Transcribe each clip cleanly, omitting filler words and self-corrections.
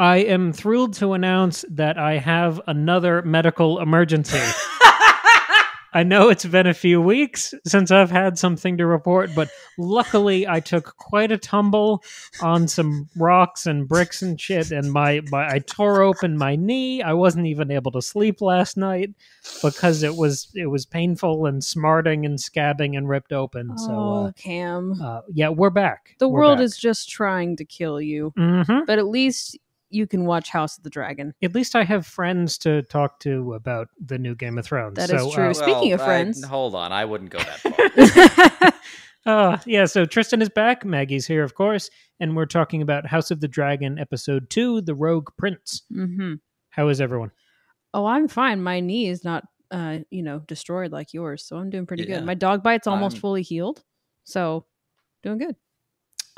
I am thrilled to announce that I have another medical emergency. I know it's been a few weeks since I've had something to report, but luckily I took quite a tumble on some rocks and bricks and shit, and I tore open my knee. I wasn't even able to sleep last night because it was painful and smarting and scabbing and ripped open. Cam. Yeah, we're back. The world is just trying to kill you, Mm-hmm. but at least you can watch House of the Dragon. At least I have friends to talk to about the new Game of Thrones. That is true. Speaking of friends. Hold on. I wouldn't go that far. Yeah, so Tristan is back. Maggie's here, of course. And we're talking about House of the Dragon, Episode 2, The Rogue Prince. Mm-hmm. How is everyone? Oh, I'm fine. My knee is not, destroyed like yours. So I'm doing pretty good. My dog bite's almost fully healed. So doing good.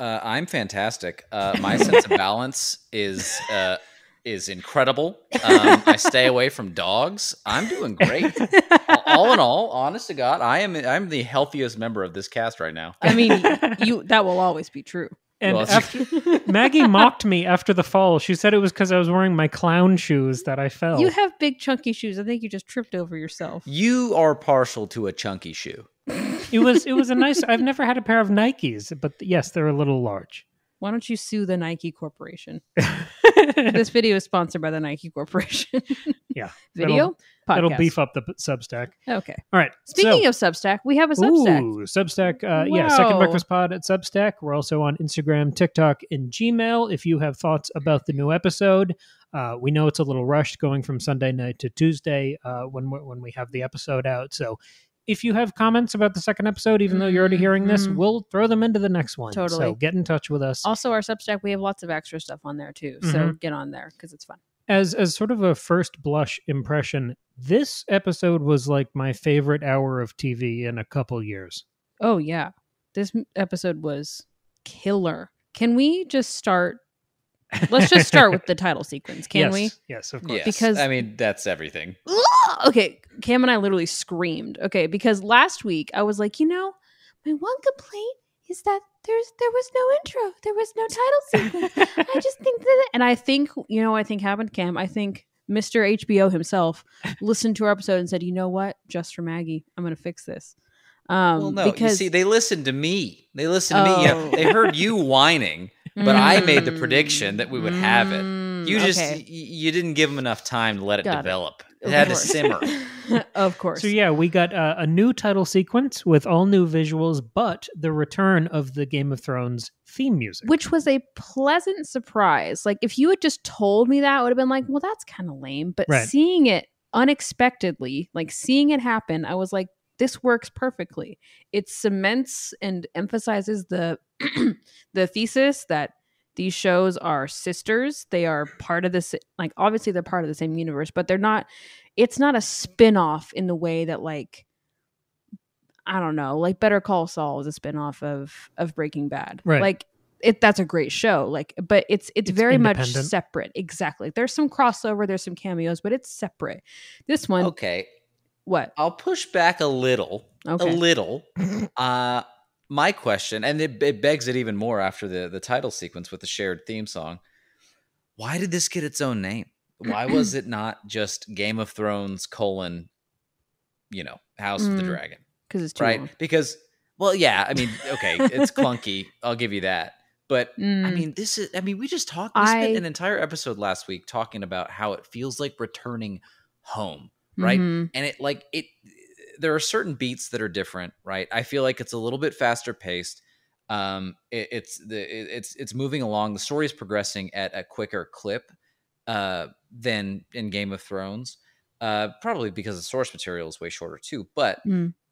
I'm fantastic. My sense of balance is incredible. I stay away from dogs. I'm doing great. All in all, honest to God, I'm the healthiest member of this cast right now. I mean, that will always be true. And Maggie mocked me after the fall. She said it was because I was wearing my clown shoes that I fell. You have big chunky shoes. I think you just tripped over yourself. You are partial to a chunky shoe. It was a nice. I've never had a pair of Nikes, but yes, they're a little large. Why don't you sue the Nike Corporation? This video is sponsored by the Nike Corporation. Yeah. Video? That'll Podcast. beef up the Substack. Okay. All right. Speaking of Substack, we have a Substack. Ooh, Substack. Wow. Yeah, Second Breakfast Pod at Substack. We're also on Instagram, TikTok, and Gmail. If you have thoughts about the new episode, we know it's a little rushed going from Sunday night to Tuesday when we have the episode out. So if you have comments about the second episode, even though you're already hearing this, we'll throw them into the next one. Totally. So get in touch with us. Also, our Substack, we have lots of extra stuff on there too. So get on there because it's fun. As sort of a first blush impression, this episode was like my favorite hour of TV in a couple years. Oh, yeah. This episode was killer. Can we just start? Let's just start with the title sequence, can we? Yes, of course. Yes, Because I mean, that's everything. Okay, Cam and I literally screamed. Okay, because last week I was like, my one complaint is that there was no intro, there was no title sequence. I just think that, and I think happened, Cam. I think Mr. HBO himself listened to our episode and said, "You know what? Just for Maggie, I'm going to fix this." Well, no, because you see, they listened to me. They listened to me. You know, they heard you whining. But I made the prediction that we would have it. You just you didn't give them enough time to let it develop. It had to simmer. Of course. So yeah, we got a new title sequence with all new visuals, but the return of the Game of Thrones theme music, which was a pleasant surprise. Like if you had just told me that, I would have been like, well, that's kind of lame. But seeing it unexpectedly, like seeing it happen, I was like, this works perfectly. It cements and emphasizes the the thesis that these shows are sisters. They are part of this, like obviously they're part of the same universe, but they're not, it's not a spin-off in the way that like, I don't know, like Better Call Saul is a spin-off of Breaking Bad. Right. Like that's a great show. Like, but it's very much separate. Exactly. There's some crossover, there's some cameos, but it's separate. This one. Okay. What? I'll push back a little. Okay. A little. My question, and it begs it even more after the title sequence with the shared theme song. Why did this get its own name? Why was it not just Game of Thrones : House of the Dragon? Because it's too long. Because, well, yeah, I mean, okay, it's clunky. I'll give you that. But I mean, we just talked. We spent an entire episode last week talking about how it feels like returning home, right? And there are certain beats that are different, right? I feel like it's a little bit faster paced. It's moving along. The story is progressing at a quicker clip than in Game of Thrones. Probably because the source material is way shorter too. But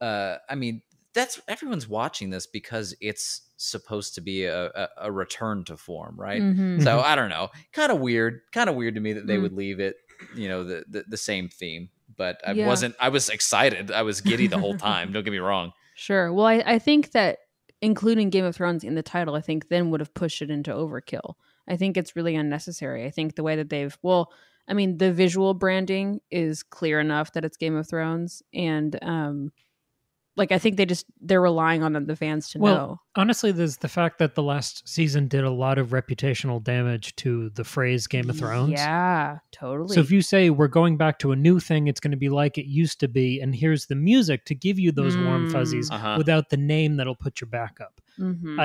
I mean, that's everyone's watching this because it's supposed to be a return to form, right? So I don't know. Kind of weird to me that they would leave it, the same theme. But I was excited. I was giddy the whole time. Don't get me wrong. Sure. Well, I think that including Game of Thrones in the title, I think then would have pushed it into overkill. I think it's really unnecessary. I think the way that the visual branding is clear enough that it's Game of Thrones. And Like, I think they're relying on the fans to know. Honestly, there's the fact that the last season did a lot of reputational damage to the phrase Game of Thrones. Yeah, totally. So if you say we're going back to a new thing, it's going to be like it used to be, and here's the music to give you those warm fuzzies without the name that'll put your back up. Mm-hmm.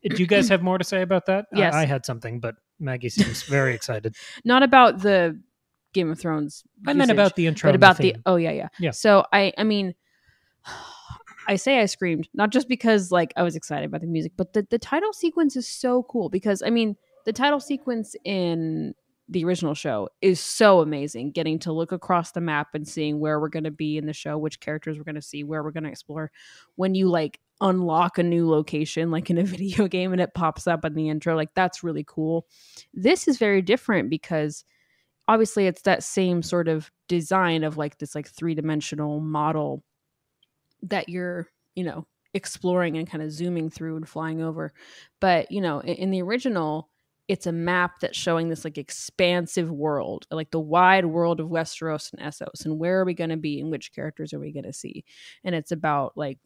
Do you guys have more to say about that? Yes. I had something, but Maggie seems very excited. Not about the Game of Thrones I meant about the intro. But about the yeah. So I mean, I say I screamed, not just because like I was excited about the music, but the title sequence is so cool because I mean, the title sequence in the original show is so amazing. Getting to look across the map and seeing where we're going to be in the show, which characters we're going to see, where we're going to explore. When you like unlock a new location, like in a video game, and it pops up in the intro, like that's really cool. This is very different because obviously it's that same sort of design of like this like 3-dimensional model that you're, exploring and kind of zooming through and flying over. But, in the original, it's a map that's showing this like expansive world, like the wide world of Westeros and Essos, and where are we going to be and which characters are we going to see? And it's about like,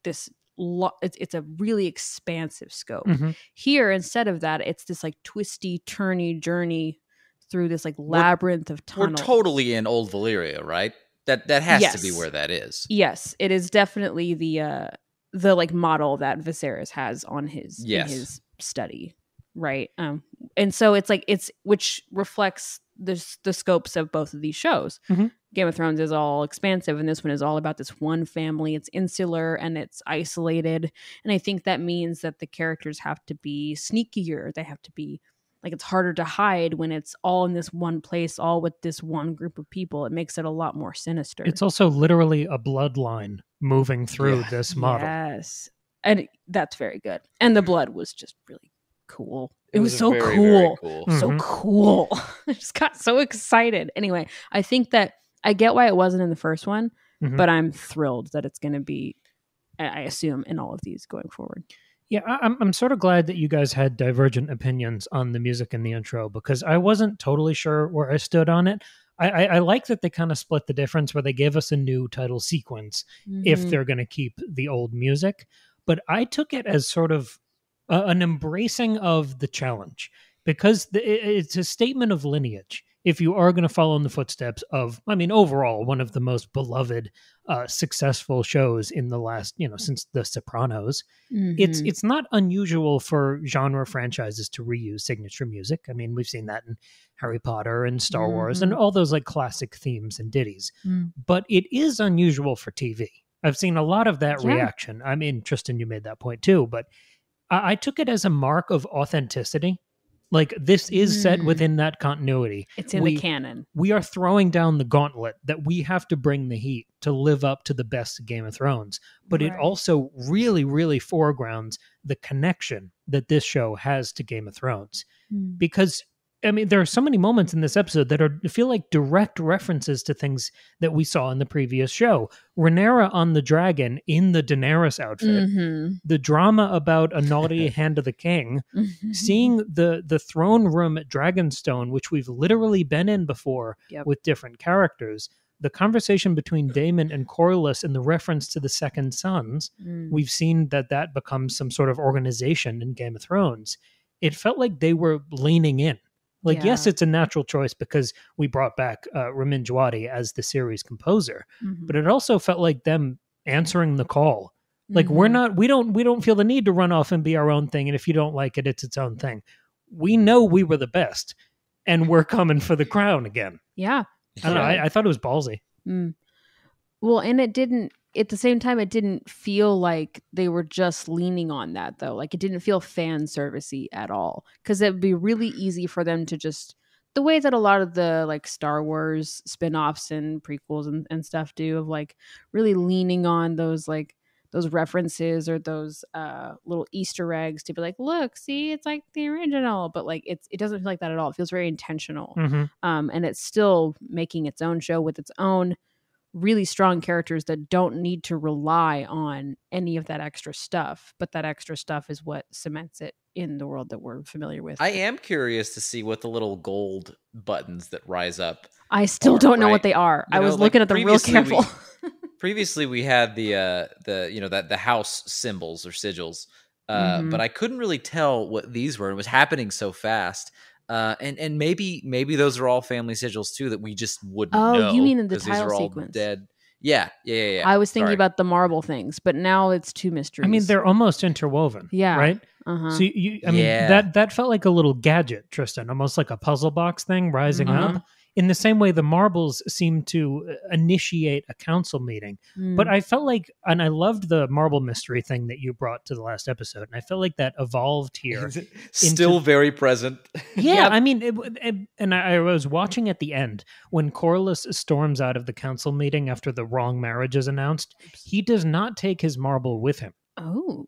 this it's a really expansive scope. Mm-hmm. Here, instead of that, it's this like twisty, turny journey through this like labyrinth of tunnels. We're totally in Old Valyria, right? That has to be where that is. Yes, it is definitely the like model that Viserys has on his in his study, right? And so it's like which reflects the scopes of both of these shows. Mm-hmm. Game of Thrones is all expansive, and this one is all about this one family. It's insular and it's isolated, and I think that means that the characters have to be sneakier. They have to be like, it's harder to hide when it's all in this one place, all with this one group of people. It makes it a lot more sinister. It's also literally a bloodline moving through this model. Yes. And that's very good. And the blood was just really cool. It was so very, cool. very cool. So Mm-hmm. cool. I just got so excited. Anyway, I think that I get why it wasn't in the first one, mm-hmm. but I'm thrilled that it's going to be, I assume, in all of these going forward. Yeah, I'm sort of glad that you guys had divergent opinions on the music in the intro because I wasn't totally sure where I stood on it. I like that they kind of split the difference where they gave us a new title sequence if they're going to keep the old music. But I took it as sort of an embracing of the challenge because it's a statement of lineage. If you are going to follow in the footsteps of, overall, one of the most beloved, successful shows in the last, since The Sopranos, it's not unusual for genre franchises to reuse signature music. I mean, we've seen that in Harry Potter and Star Wars and all those like classic themes and ditties. But it is unusual for TV. I've seen a lot of that reaction. I mean, Tristan, you made that point too, but I took it as a mark of authenticity. Like, this is set within that continuity. It's in the canon. We are throwing down the gauntlet that we have to bring the heat to live up to the best of Game of Thrones. But it also really, really foregrounds the connection that this show has to Game of Thrones. Because, there are so many moments in this episode that feel like direct references to things that we saw in the previous show. Rhaenyra on the dragon in the Daenerys outfit. The drama about a naughty hand of the king. Seeing the throne room at Dragonstone, which we've literally been in before with different characters. The conversation between Daemon and Corlys and the reference to the Second Sons. We've seen that becomes some sort of organization in Game of Thrones. It felt like they were leaning in. Like, yes, it's a natural choice because we brought back Ramin Djawadi as the series composer, but it also felt like them answering the call. Like, we don't feel the need to run off and be our own thing. And if you don't like it, it's its own thing. We know we were the best and we're coming for the crown again. Yeah. I don't know. I thought it was ballsy. Well, and at the same time, it didn't feel like they were just leaning on that, though. Like, it didn't feel fan servicey at all. Because it would be really easy for them to just, the way that a lot of the like Star Wars spin-offs and prequels and stuff do, of like really leaning on those references or those little Easter eggs to be like, look, see, it's like the original. But like, it doesn't feel like that at all. It feels very intentional. And it's still making its own show with its own really strong characters that don't need to rely on any of that extra stuff, but that extra stuff is what cements it in the world that we're familiar with. I am curious to see what the little gold buttons that rise up. I still don't know what they are. I was looking at them real careful. previously we had the house symbols or sigils, but I couldn't really tell what these were. It was happening so fast. And maybe those are all family sigils too that we just wouldn't know. Oh, you mean in the because these tile are all sequence? dead. Yeah. I was thinking Sorry. about the marble things, but now it's two mysteries. I mean, they're almost interwoven. Yeah. Right? Uh-huh. So that felt like a little gadget, Tristan, almost like a puzzle box thing rising up. In the same way the marbles seem to initiate a council meeting. But I felt like, and I loved the marble mystery thing that you brought to the last episode, and I felt like that evolved here. Still very present. Yeah, I mean, and I was watching at the end when Corlys storms out of the council meeting after the wrong marriage is announced. He does not take his marble with him. Oh.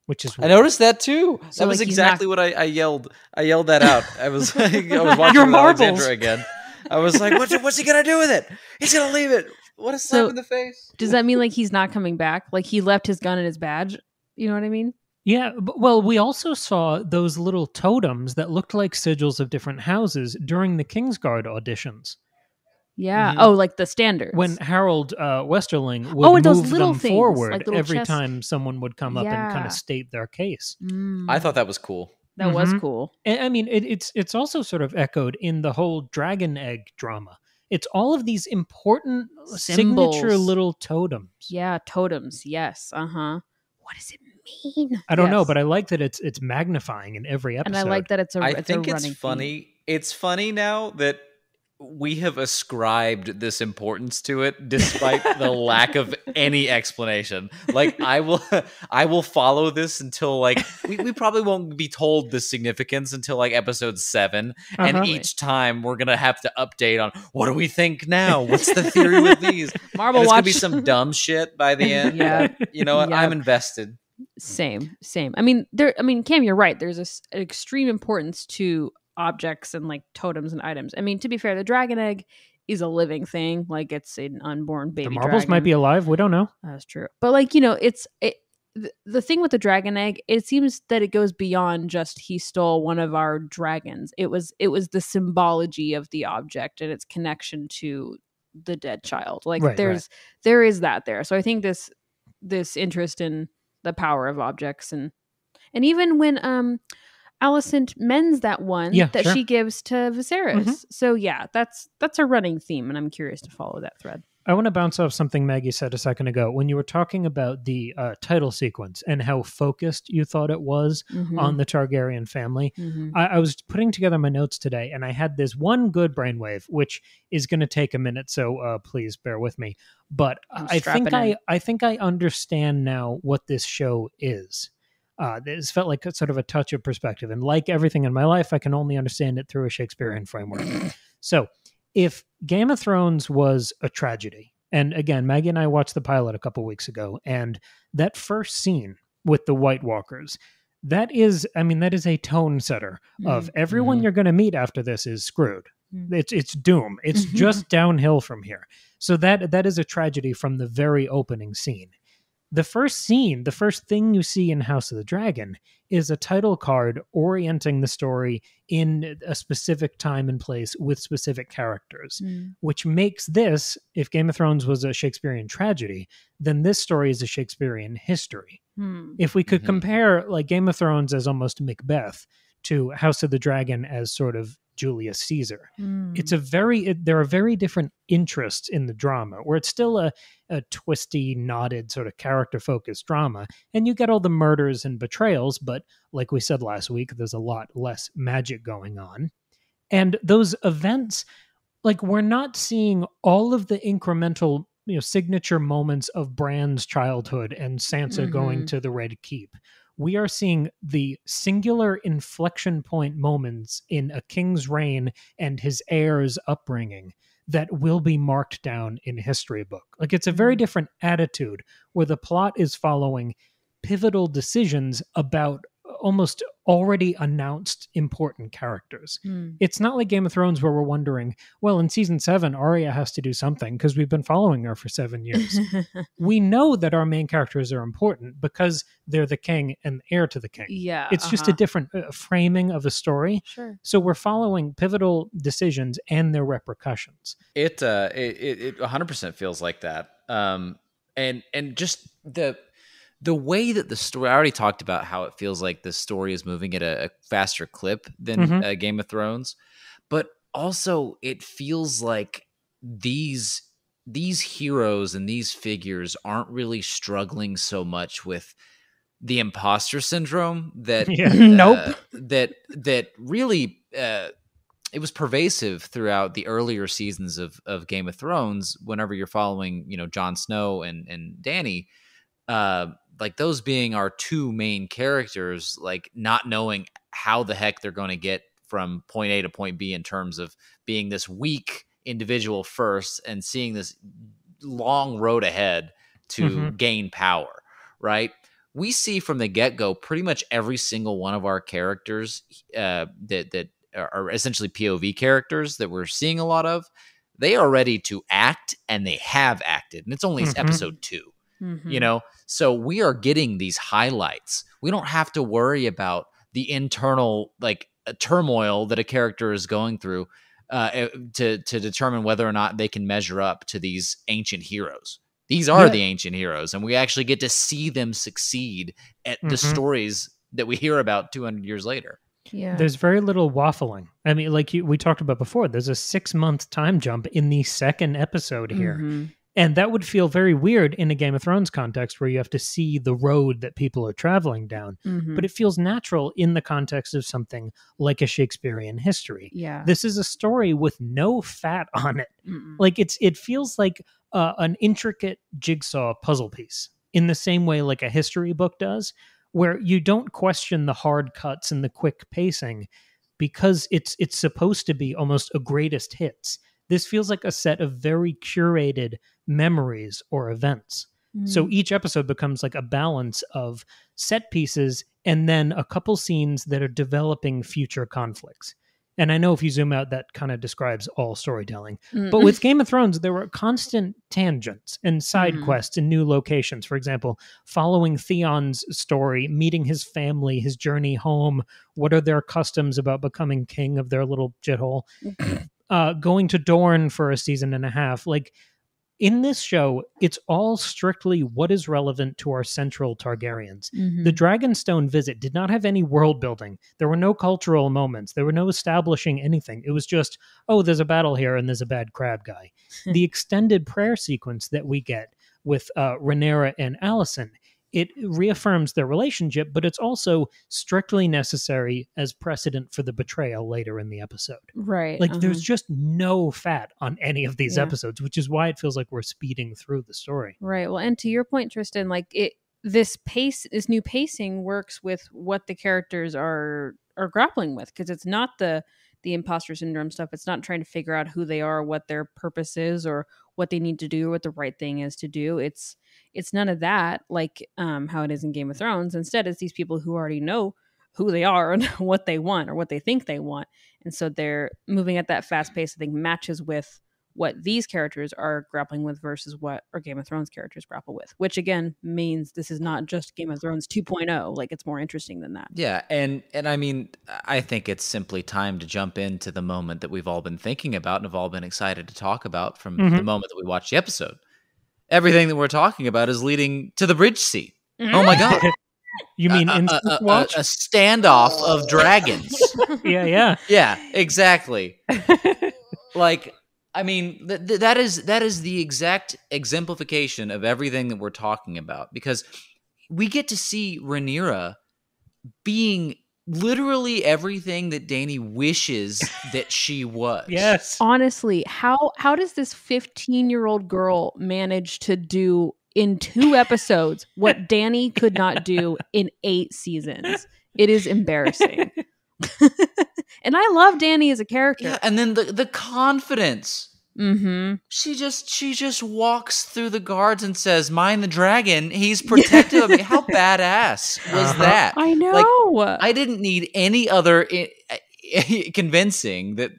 Which is I noticed that too. So, that was like, exactly what I yelled. I yelled that out. I was watching with Alexandra again. I was like, what's he gonna do with it? He's gonna leave it. What a slap in the face. Does that mean like he's not coming back? Like he left his gun and his badge? You know what I mean? Yeah. Well, we also saw those little totems that looked like sigils of different houses during the Kingsguard auditions. Yeah. Oh, like the standards. When Harold Westerling would move them forward like every time someone would come up and kind of state their case. I thought that was cool. That was cool. And, I mean, it's also sort of echoed in the whole dragon egg drama. It's all of these important Symbols. signature little totems. Yeah, totems. Yes. Uh-huh. What does it mean? I don't know, but I like that it's magnifying in every episode. And I like that it's funny. theme. It's funny now that we have ascribed this importance to it despite the lack of any explanation. Like I will follow this until like we probably won't be told the significance until like episode 7. And each time we're gonna have to update on what do we think now? What's the theory with these? Marble Watch. Watch. Gonna be some dumb shit by the end. Yeah. You know what? Yeah. I'm invested. Same. I mean, Cam, you're right. There's an extreme importance to objects and like totems and items. I mean, to be fair, the dragon egg is a living thing. Like it's an unborn baby. The marbles dragon. might be alive. We don't know. That's true. But like, you know, the thing with the dragon egg, it seems that it goes beyond just he stole one of our dragons. It was the symbology of the object and its connection to the dead child. Like there is that there. So I think this interest in the power of objects and even when Alicent mends that one she gives to Viserys. So yeah, that's a running theme, and I'm curious to follow that thread. I want to bounce off something Maggie said a second ago when you were talking about the title sequence and how focused you thought it was on the Targaryen family. I was putting together my notes today, and I had this one good brainwave, which is going to take a minute, so please bear with me. But I think I understand now what this show is. This felt like sort of a touch of perspective. And like everything in my life, I can only understand it through a Shakespearean framework. So if Game of Thrones was a tragedy, and again, Maggie and I watched the pilot a couple weeks ago, and that first scene with the White Walkers, that is a tone setter of everyone you're going to meet after this is screwed. It's doom. It's just downhill from here. So that is a tragedy from the very opening scene. The first scene, the first thing you see in House of the Dragon is a title card orienting the story in a specific time and place with specific characters, which makes this, if Game of Thrones was a Shakespearean tragedy, then this story is a Shakespearean history. If we could compare like Game of Thrones as almost Macbeth to House of the Dragon as sort of Julius Caesar. There are very different interests in the drama, where it's still a twisty, knotted, sort of character-focused drama, and you get all the murders and betrayals, but like we said last week, there's a lot less magic going on. And those events, like we're not seeing all of the incremental, signature moments of Bran's childhood and Sansa going to the Red Keep. We are seeing the singular inflection point moments in a king's reign and his heir's upbringing that will be marked down in history book. Like it's a very different attitude where the plot is following pivotal decisions about almost already announced important characters. It's not like Game of Thrones where we're wondering, well, in season 7, Arya has to do something because we've been following her for 7 years. We know that our main characters are important because they're the king and heir to the king. Yeah, it's just a different framing of a story. Sure. So we're following pivotal decisions and their repercussions. It 100% feels like that. And just the way that the story, I already talked about how it feels like the story is moving at a faster clip than Game of Thrones, but also it feels like these heroes and these figures aren't really struggling so much with the imposter syndrome that that really it was pervasive throughout the earlier seasons of Game of Thrones. Whenever you're following, Jon Snow and Dany, like those being our two main characters, like not knowing how the heck they're going to get from point A to point B in terms of being this weak individual first and seeing this long road ahead to gain power, right? We see from the get-go pretty much every single one of our characters that are essentially POV characters that we're seeing a lot of. They are ready to act, and they have acted, and it's only episode 2. So we are getting these highlights. We don't have to worry about the internal turmoil that a character is going through to determine whether or not they can measure up to these ancient heroes. These are the ancient heroes, and we actually get to see them succeed at the stories that we hear about 200 years later. Yeah. There's very little waffling. I mean, like we talked about before, there's a 6-month time jump in the second episode here. And that would feel very weird in a Game of Thrones context where you have to see the road that people are traveling down. But it feels natural in the context of something like a Shakespearean history. Yeah. This is a story with no fat on it. Like it feels like an intricate jigsaw puzzle piece in the same way like a history book does, where you don't question the hard cuts and the quick pacing because it's supposed to be almost a greatest hits. This feels like a set of very curated memories or events. So each episode becomes like a balance of set pieces and then a couple scenes that are developing future conflicts. And I know if you zoom out, that kind of describes all storytelling. But with Game of Thrones, there were constant tangents and side quests and new locations. For example, following Theon's story, meeting his family, his journey home, what are their customs about becoming king of their little shithole, going to Dorne for a season and a half. Like, in this show, it's all strictly what is relevant to our central Targaryens. The Dragonstone visit did not have any world building. There were no cultural moments. There were no establishing anything. It was just, oh, there's a battle here and there's a bad crab guy. The extended prayer sequence that we get with Rhaenyra and Alicent, it reaffirms their relationship, but it's also strictly necessary as precedent for the betrayal later in the episode. Right. Like there's just no fat on any of these episodes, which is why it feels like we're speeding through the story. Right. Well, and to your point, Tristan, like this new pacing works with what the characters are grappling with, because it's not the imposter syndrome stuff. It's not trying to figure out who they are, what their purpose is, or what they need to do, or what the right thing is to do. It's none of that, like how it is in Game of Thrones. Instead, it's these people who already know who they are and what they want or what they think they want. And so they're moving at that fast pace, I think, matches with what these characters are grappling with versus what our Game of Thrones characters grapple with, which again means this is not just Game of Thrones 2.0. Like, it's more interesting than that. Yeah. And I mean, I think it's simply time to jump into the moment that we've all been thinking about and have all been excited to talk about from the moment that we watched the episode. Everything that we're talking about is leading to the bridge scene. Oh my God. You mean Incest Watch? A standoff of dragons. Yeah. Yeah, exactly. Like, I mean, that is the exact exemplification of everything that we're talking about, because we get to see Rhaenyra being literally everything that Dany wishes that she was. Yes. Honestly, how does this 15-year-old girl manage to do in 2 episodes what Dany could not do in 8 seasons? It is embarrassing. And I love Dany as a character. Yeah, and then the confidence. She just walks through the guards and says, "Mind the dragon. He's protective of me." How badass was that? I know. Like, I didn't need any other convincing that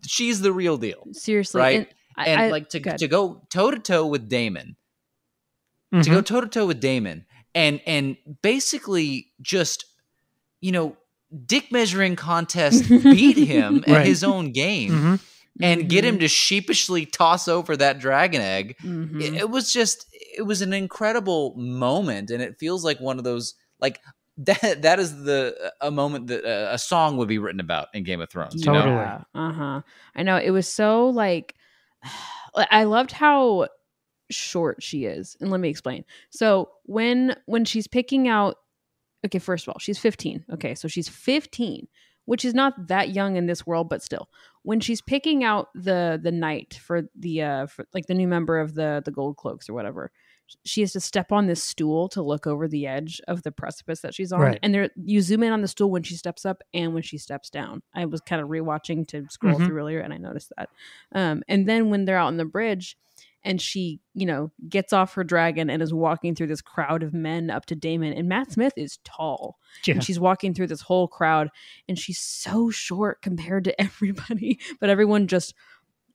she's the real deal. Seriously, right? And to go toe to toe with Daemon, to go toe to toe with Daemon, and basically just, dick measuring contest beat him at his own game. and get him to sheepishly toss over that dragon egg. It was an incredible moment, and it feels like one of those, like, that is a moment that a song would be written about in Game of Thrones. Totally. You know? I know, it was so like, I loved how short she is, and let me explain. So when she's picking out, okay, first of all, she's 15. Okay, so she's 15, which is not that young in this world, but still, when she's picking out the knight for the new member of the Gold Cloaks or whatever, she has to step on this stool to look over the edge of the precipice that she's on. Right. And you zoom in on the stool when she steps up and when she steps down. I was kind of rewatching to scroll through earlier, and I noticed that. And then when they're out on the bridge and she, gets off her dragon and is walking through this crowd of men up to Daemon, and Matt Smith is tall. Yeah. And she's walking through this whole crowd, and she's so short compared to everybody, but everyone just,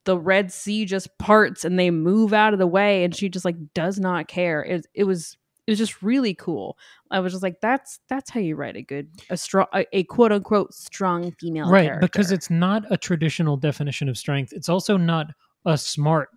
the Red Sea just parts and they move out of the way, and she just like does not care. It was just really cool. I was just like, that's how you write a quote unquote strong female character. Because it's not a traditional definition of strength. It's also not a smart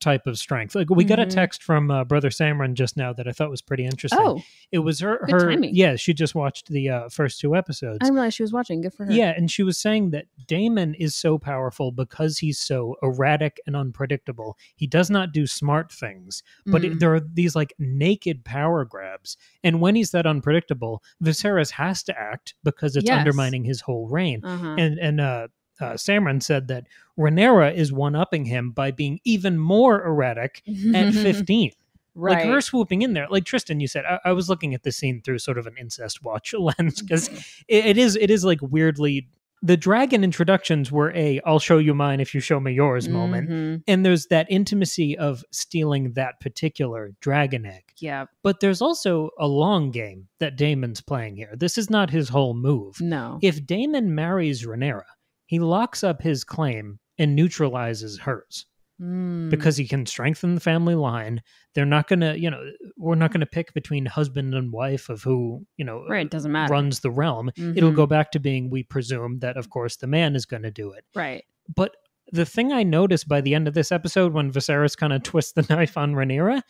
type of strength. Like, we got a text from Brother Samron just now that I thought was pretty interesting. Oh, it was her timing. Yeah, she just watched the first 2 episodes. I didn't realize she was watching. Good for her. Yeah, and she was saying that Daemon is so powerful because he's so erratic and unpredictable. He does not do smart things, but there are these like naked power grabs, and when he's that unpredictable, Viserys has to act because it's undermining his whole reign. And Samron said that Rhaenyra is one-upping him by being even more erratic at 15. Right. Like, her swooping in there. Like, Tristan, you said, I was looking at this scene through sort of an Incest Watch lens, because it is like weirdly, the dragon introductions were I'll show you mine if you show me yours moment. And there's that intimacy of stealing that particular dragon egg. Yeah. But there's also a long game that Daemon's playing here. This is not his whole move. No. If Daemon marries Rhaenyra, he locks up his claim and neutralizes hers because he can strengthen the family line. They're not going to, we're not going to pick between husband and wife of who, right, doesn't matter, runs the realm. It'll go back to being, we presume that, of course, the man is going to do it. Right. But the thing I noticed by the end of this episode, when Viserys kind of twists the knife on Rhaenyra,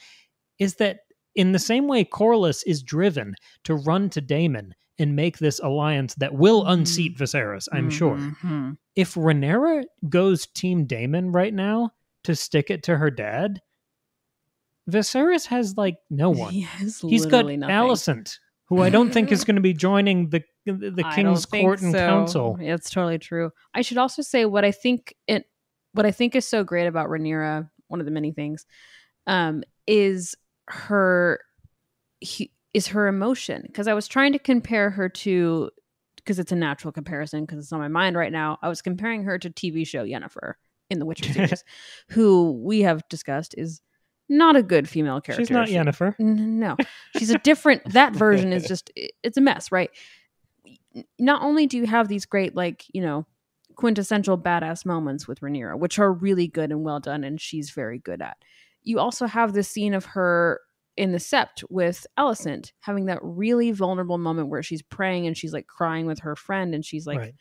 is that in the same way Corlys is driven to run to Daemon and make this alliance that will unseat Viserys, I'm sure. If Rhaenyra goes Team Daemon right now to stick it to her dad, Viserys has like no one. He's got nothing. Alicent, who I don't think is going to be joining the king's court and council. Yeah, it's totally true. I should also say what I think is so great about Rhaenyra, one of the many things, is her emotion. Because I was trying to compare her to, because it's a natural comparison because it's on my mind right now, I was comparing her to TV show Yennefer in the Witcher series, who we have discussed is not a good female character. She's not Yennefer. No. She's a different, that version is just, it's a mess, right? Not only do you have these great, quintessential badass moments with Rhaenyra, which are really good and well done, and she's very good at. You also have this scene of her in the Sept with Alicent having that really vulnerable moment where she's praying and she's like crying with her friend and she's like,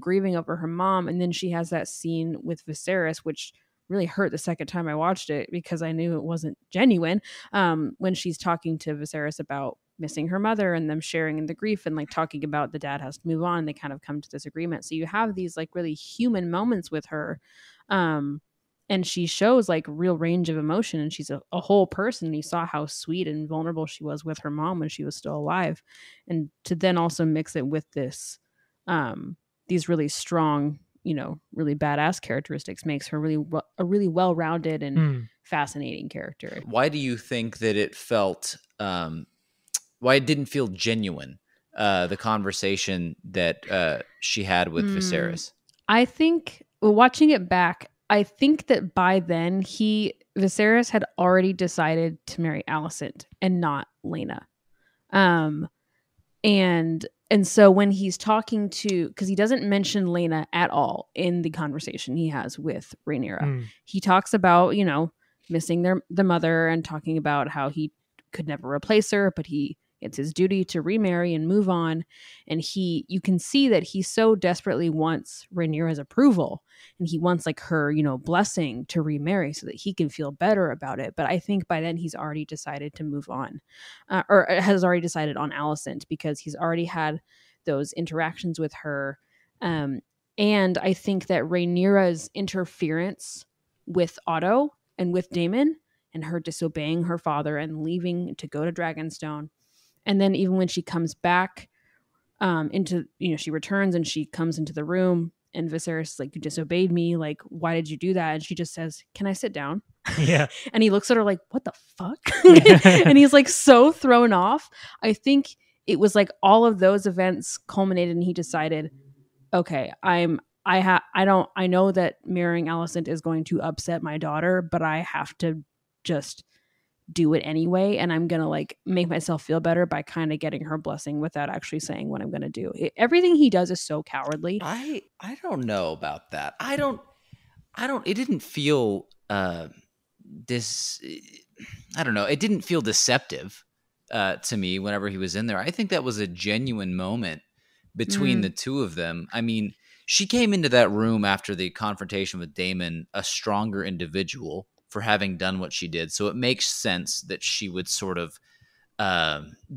grieving over her mom. And then she has that scene with Viserys, which really hurt the second time I watched it because I knew it wasn't genuine. When she's talking to Viserys about missing her mother and them sharing in the grief and like talking about the dad has to move on, they kind of come to this agreement. So you have these like really human moments with her. And she shows like real range of emotion, and she's a whole person. You saw how sweet and vulnerable she was with her mom when she was still alive. And to then also mix it with this, these really strong, really badass characteristics makes her a really well-rounded and fascinating character. Why do you think that it felt, why it didn't feel genuine, the conversation that she had with Viserys? I think, watching it back, I think that by then Viserys had already decided to marry Alicent and not Laena. And so when he's talking to, because he doesn't mention Laena at all in the conversation he has with Rhaenyra. He talks about, missing the mother and talking about how he could never replace her, but he It's his duty to remarry and move on. And you can see that he so desperately wants Rhaenyra's approval, and he wants like her, blessing to remarry so that he can feel better about it. But I think by then he's already decided to move on, or has already decided on Alicent, because he's already had those interactions with her. And I think that Rhaenyra's interference with Otto and with Daemon, and her disobeying her father and leaving to go to Dragonstone, and then even when she comes back she returns and she comes into the room, and Viserys is like, you disobeyed me. Like, why did you do that? And she just says, can I sit down? Yeah. And he looks at her like, what the fuck? And he's like so thrown off. I think it was like all of those events culminated, and he decided, okay, I know that marrying Alicent is going to upset my daughter, but I have to just do it anyway, and I'm gonna like make myself feel better by kind of getting her blessing without actually saying what I'm gonna do. Everything he does is so cowardly. I don't know about that. I don't it didn't feel I don't know, it didn't feel deceptive to me whenever he was in there. I think that was a genuine moment between the two of them. I mean, she came into that room after the confrontation with Daemon a stronger individual for having done what she did. So it makes sense that she would sort of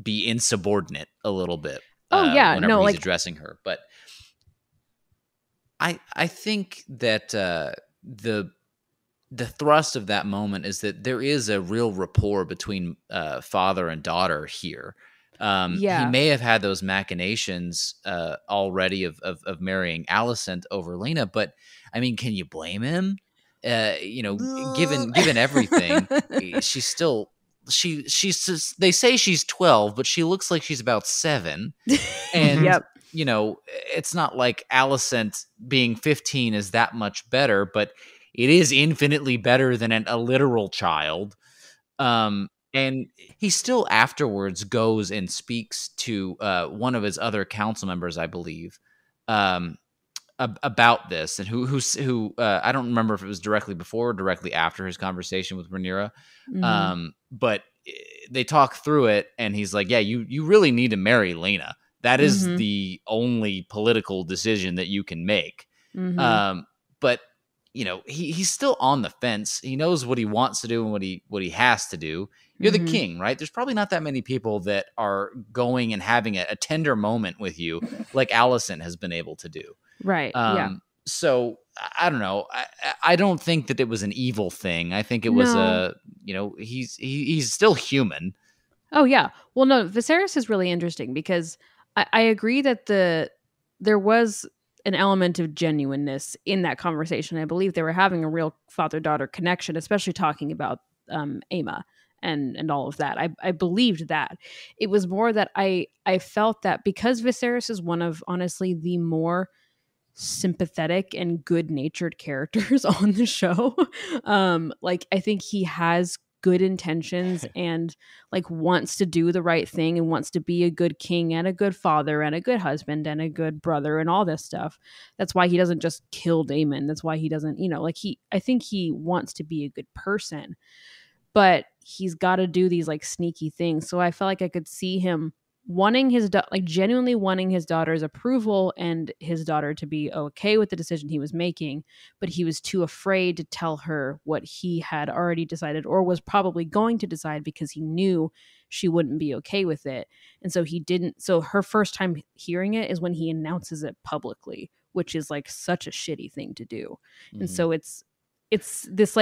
be insubordinate a little bit. Whenever he's addressing her. But I think that the thrust of that moment is that there is a real rapport between father and daughter here. He may have had those machinations already of marrying Alicent over Lena, but I mean, can you blame him? Given everything, she's still she's they say she's 12, but she looks like she's about 7. And it's not like Alicent being 15 is that much better, but it is infinitely better than a literal child. And he still afterwards goes and speaks to one of his other council members, I believe, about this, and who I don't remember if it was directly before or directly after his conversation with Rhaenyra, but they talk through it, and he's like, yeah, you really need to marry Lena. That is the only political decision that you can make. But he's still on the fence. He knows what he wants to do and what he has to do. You're the king, right? There's probably not that many people that are going and having a tender moment with you like Alicent has been able to do. Right. So I don't know. I don't think that it was an evil thing. I think it was he's still human. Oh yeah. Well, no, Viserys is really interesting because I agree that there was an element of genuineness in that conversation. I believe they were having a real father-daughter connection, especially talking about Aemma and all of that. I believed that. It was more that I felt that because Viserys is one of, honestly, the more sympathetic and good-natured characters on the show. I think he has good intentions and wants to do the right thing and wants to be a good king and a good father and a good husband and a good brother and all this stuff. That's why he doesn't just kill Daemon. That's why he doesn't, I think he wants to be a good person, but he's got to do these sneaky things. So I felt like I could see him wanting genuinely wanting his daughter's approval and his daughter to be okay with the decision he was making, but he was too afraid to tell her what he had already decided or was probably going to decide because he knew she wouldn't be okay with it. And so he didn't. So her first time hearing it is when he announces it publicly, which is such a shitty thing to do. And so it's this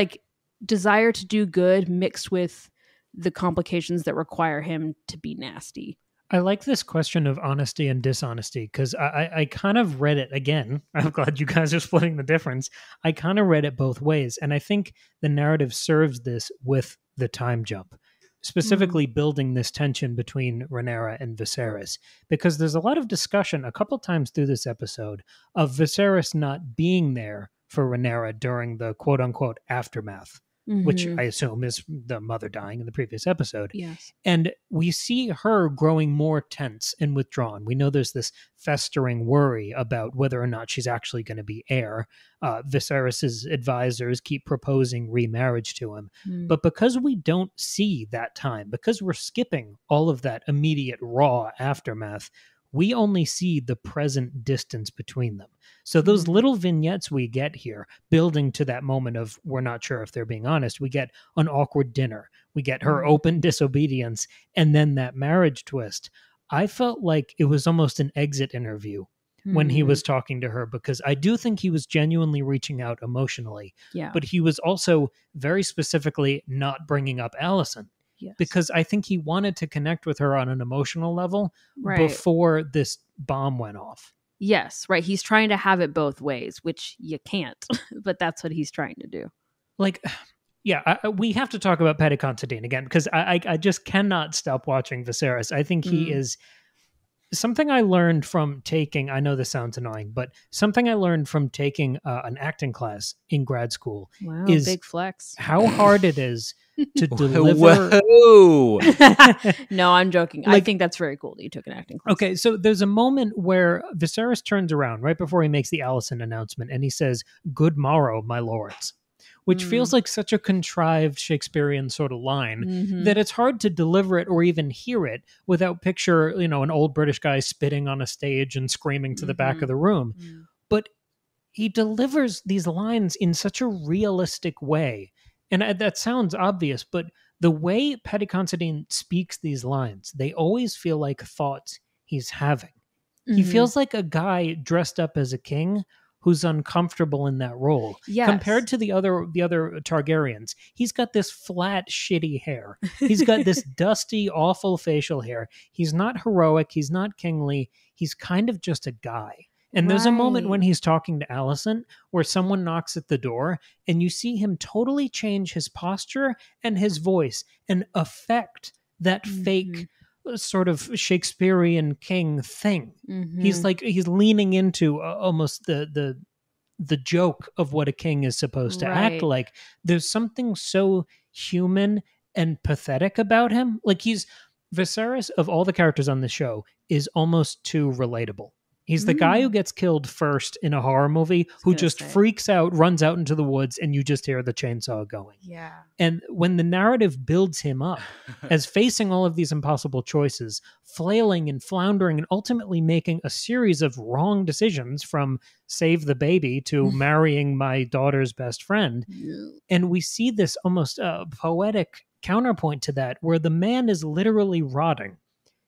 desire to do good mixed with the complications that require him to be nasty. I like this question of honesty and dishonesty because I kind of read it again. I'm glad you guys are splitting the difference. I kind of read it both ways. And I think the narrative serves this with the time jump, specifically building this tension between Rhaenyra and Viserys, because there's a lot of discussion a couple times through this episode of Viserys not being there for Rhaenyra during the quote unquote aftermath which I assume is the mother dying in the previous episode. Yes. And we see her growing more tense and withdrawn. We know there's this festering worry about whether or not she's actually going to be heir. Viserys' advisors keep proposing remarriage to him. But because we don't see that time, because we're skipping all of that immediate raw aftermath, we only see the present distance between them. So those little vignettes we get here, building to that moment of we're not sure if they're being honest, we get an awkward dinner, we get her open disobedience, and then that marriage twist. I felt like it was almost an exit interview when he was talking to her, because I do think he was genuinely reaching out emotionally, but he was also very specifically not bringing up Alicent. Yes. Because I think he wanted to connect with her on an emotional level before this bomb went off. Yes, right. He's trying to have it both ways, which you can't, but that's what he's trying to do. Like, yeah, we have to talk about Paddy Considine again, because I just cannot stop watching Viserys. I think he is... Something I learned from taking, I know this sounds annoying, but something I learned from taking an acting class in grad school is big flex. How hard it is to deliver. Whoa. No, I'm joking. I think that's very cool that you took an acting class. Okay, so there's a moment where Viserys turns around right before he makes the Alicent announcement, and he says, "Good morrow, my lords," which feels like such a contrived Shakespearean sort of line that it's hard to deliver it or even hear it without picture, an old British guy spitting on a stage and screaming to the back of the room. But he delivers these lines in such a realistic way. And that sounds obvious, but the way Paddy Considine speaks these lines, they always feel like thoughts he's having. He feels like a guy dressed up as a king who's uncomfortable in that role. Yes. Compared to the other Targaryens, he's got this flat, shitty hair. He's got this dusty, awful facial hair. He's not heroic. He's not kingly. He's kind of just a guy. And there's a moment when he's talking to Alicent where someone knocks at the door and you see him totally change his posture and his voice and affect that fake sort of Shakespearean king thing. He's leaning into almost the joke of what a king is supposed to act like. There's something so human and pathetic about him. Like Viserys, of all the characters on the show, is almost too relatable. He's the guy who gets killed first in a horror movie, who just freaks out, runs out into the woods, and you just hear the chainsaw going. Yeah. And when the narrative builds him up as facing all of these impossible choices, flailing and floundering and ultimately making a series of wrong decisions, from save the baby to marrying my daughter's best friend. And we see this almost poetic counterpoint to that, where the man is literally rotting.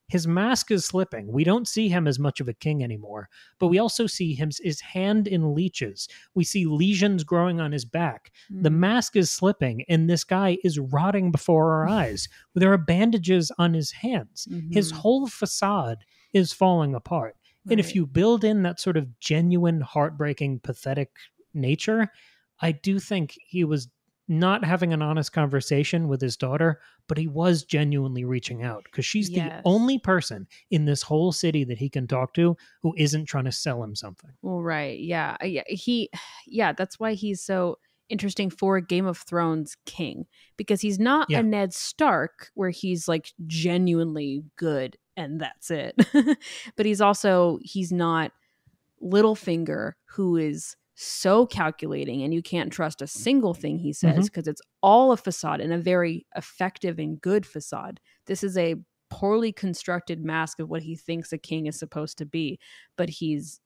His mask is slipping. We don't see him as much of a king anymore, but we also see his hand in leeches. We see lesions growing on his back. The mask is slipping, and this guy is rotting before our eyes. There are bandages on his hands. His whole facade is falling apart. And if you build in that sort of genuine, heartbreaking, pathetic nature, I do think he was not having an honest conversation with his daughter, but he was genuinely reaching out, because she's the only person in this whole city that he can talk to who isn't trying to sell him something. Well, right. Yeah. That's why he's so interesting for a Game of Thrones king, because he's not a Ned Stark where he's like genuinely good and that's it. But he's not Littlefinger, who is so calculating and you can't trust a single thing he says, because it's all a facade, and a very effective and good facade. This is a poorly constructed mask of what he thinks a king is supposed to be, but his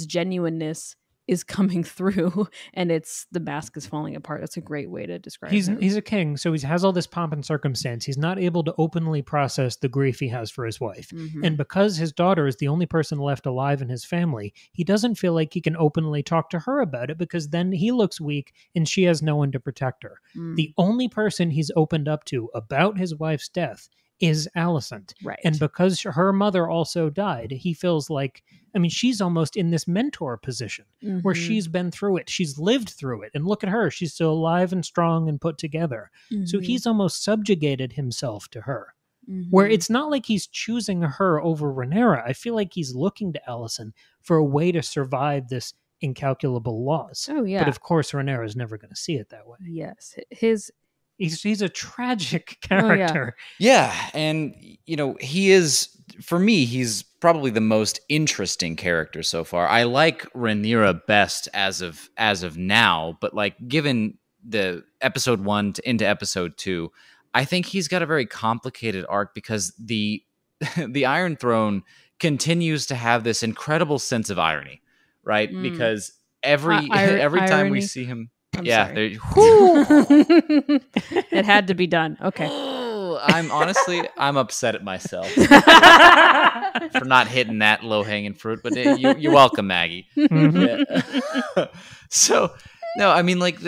genuineness is coming through, and the mask is falling apart. That's a great way to describe it. He's a king, so he has all this pomp and circumstance. He's not able to openly process the grief he has for his wife. And because his daughter is the only person left alive in his family, he doesn't feel like he can openly talk to her about it, because then he looks weak and she has no one to protect her. The only person he's opened up to about his wife's death is Alicent. Right. And because her mother also died, he feels like, she's almost in this mentor position where she's been through it. She's lived through it. And look at her. She's still alive and strong and put together. So he's almost subjugated himself to her, where it's not like he's choosing her over Rhaenyra. I feel like he's looking to Alicent for a way to survive this incalculable loss. Oh yeah. But of course, Rhaenyra is never going to see it that way. Yes, He's a tragic character. Yeah, and he is, for me, he's probably the most interesting character so far. I like Rhaenyra best as of now, but like given the episode 1 into episode 2, I think he's got a very complicated arc because the Iron Throne continues to have this incredible sense of irony, right? Because every time we see him, it had to be done. Okay. I'm upset at myself for not hitting that low-hanging fruit, but you're welcome, Maggie. Yeah. So no, I mean like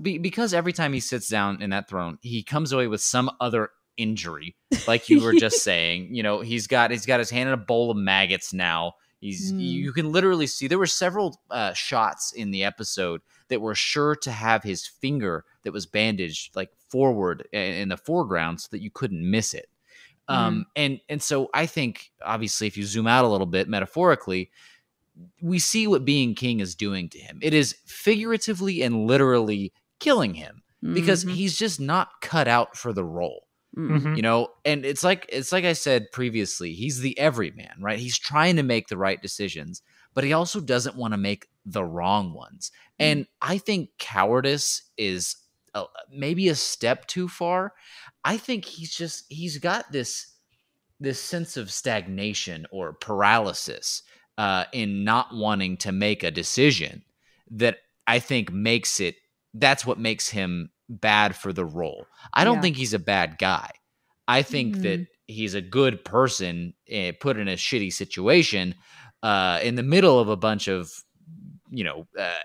because every time he sits down in that throne, he comes away with some other injury, like you were just saying. He's got his hand in a bowl of maggots now. You can literally see there were several shots in the episode that were sure to have his finger that was bandaged like forward in the foreground so that you couldn't miss it. And so I think obviously if you zoom out a little bit metaphorically, we see what being king is doing to him. It is figuratively and literally killing him because he's just not cut out for the role. And it's like I said previously, he's the everyman, right? He's trying to make the right decisions, but he also doesn't want to make the wrong ones. And I think cowardice is maybe a step too far. I think he's got this sense of stagnation or paralysis in not wanting to make a decision that I think that's what makes him bad for the role. I don't think he's a bad guy. I think that he's a good person put in a shitty situation in the middle of a bunch of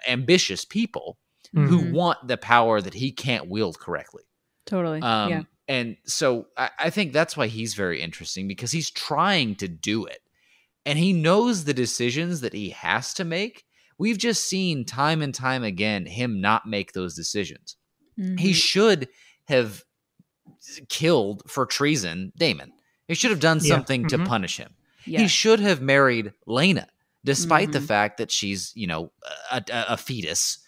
ambitious people who want the power that he can't wield correctly. Totally. And so I think that's why he's very interesting, because he's trying to do it and he knows the decisions that he has to make. We've just seen time and time again him not make those decisions. He should have killed for treason Daemon. He should have done something to punish him. He should have married Rhaenyra, despite the fact that she's, a fetus.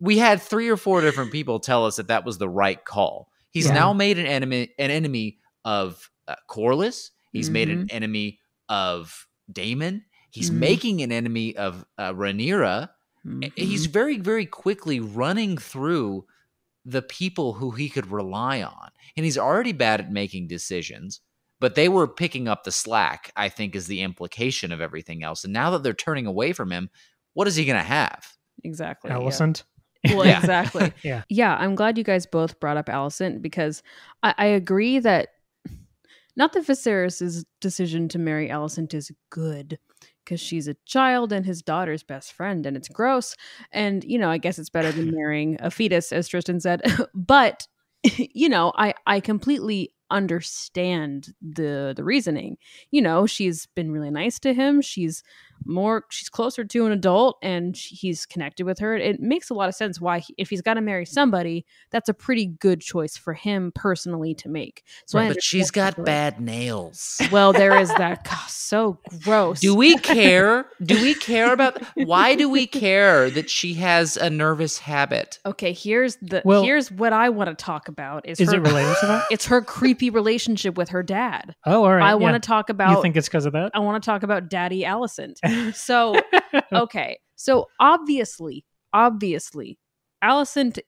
We had 3 or 4 different people tell us that was the right call. He's now made an enemy of Corlys. He's made an enemy of Daemon. He's making an enemy of Rhaenyra. He's very, very quickly running through the people who he could rely on. And he's already bad at making decisions, but they were picking up the slack, I think, is the implication of everything else. And now that they're turning away from him, what is he going to have? Exactly. Alicent. Yeah. Well, exactly. Yeah, I'm glad you guys both brought up Alicent, because I agree that not that Viserys' decision to marry Alicent is good, because she's a child and his daughter's best friend, and it's gross. And, I guess it's better than marrying a fetus, as Tristan said. But, I completely understand the reasoning. She's been really nice to him. She's closer to an adult, and he's connected with her. It makes a lot of sense why, if he's got to marry somebody, that's a pretty good choice for him personally to make. So, but she's got bad nails. Well, there is that. God, so gross. Do we care? Why do we care that she has a nervous habit? Okay, here's what I want to talk about. Is it related to that? It's her creepy relationship with her dad. Oh, all right. I want to talk about. You think it's because of that? I want to talk about Daddy Alicent. So, okay. So obviously, Alicent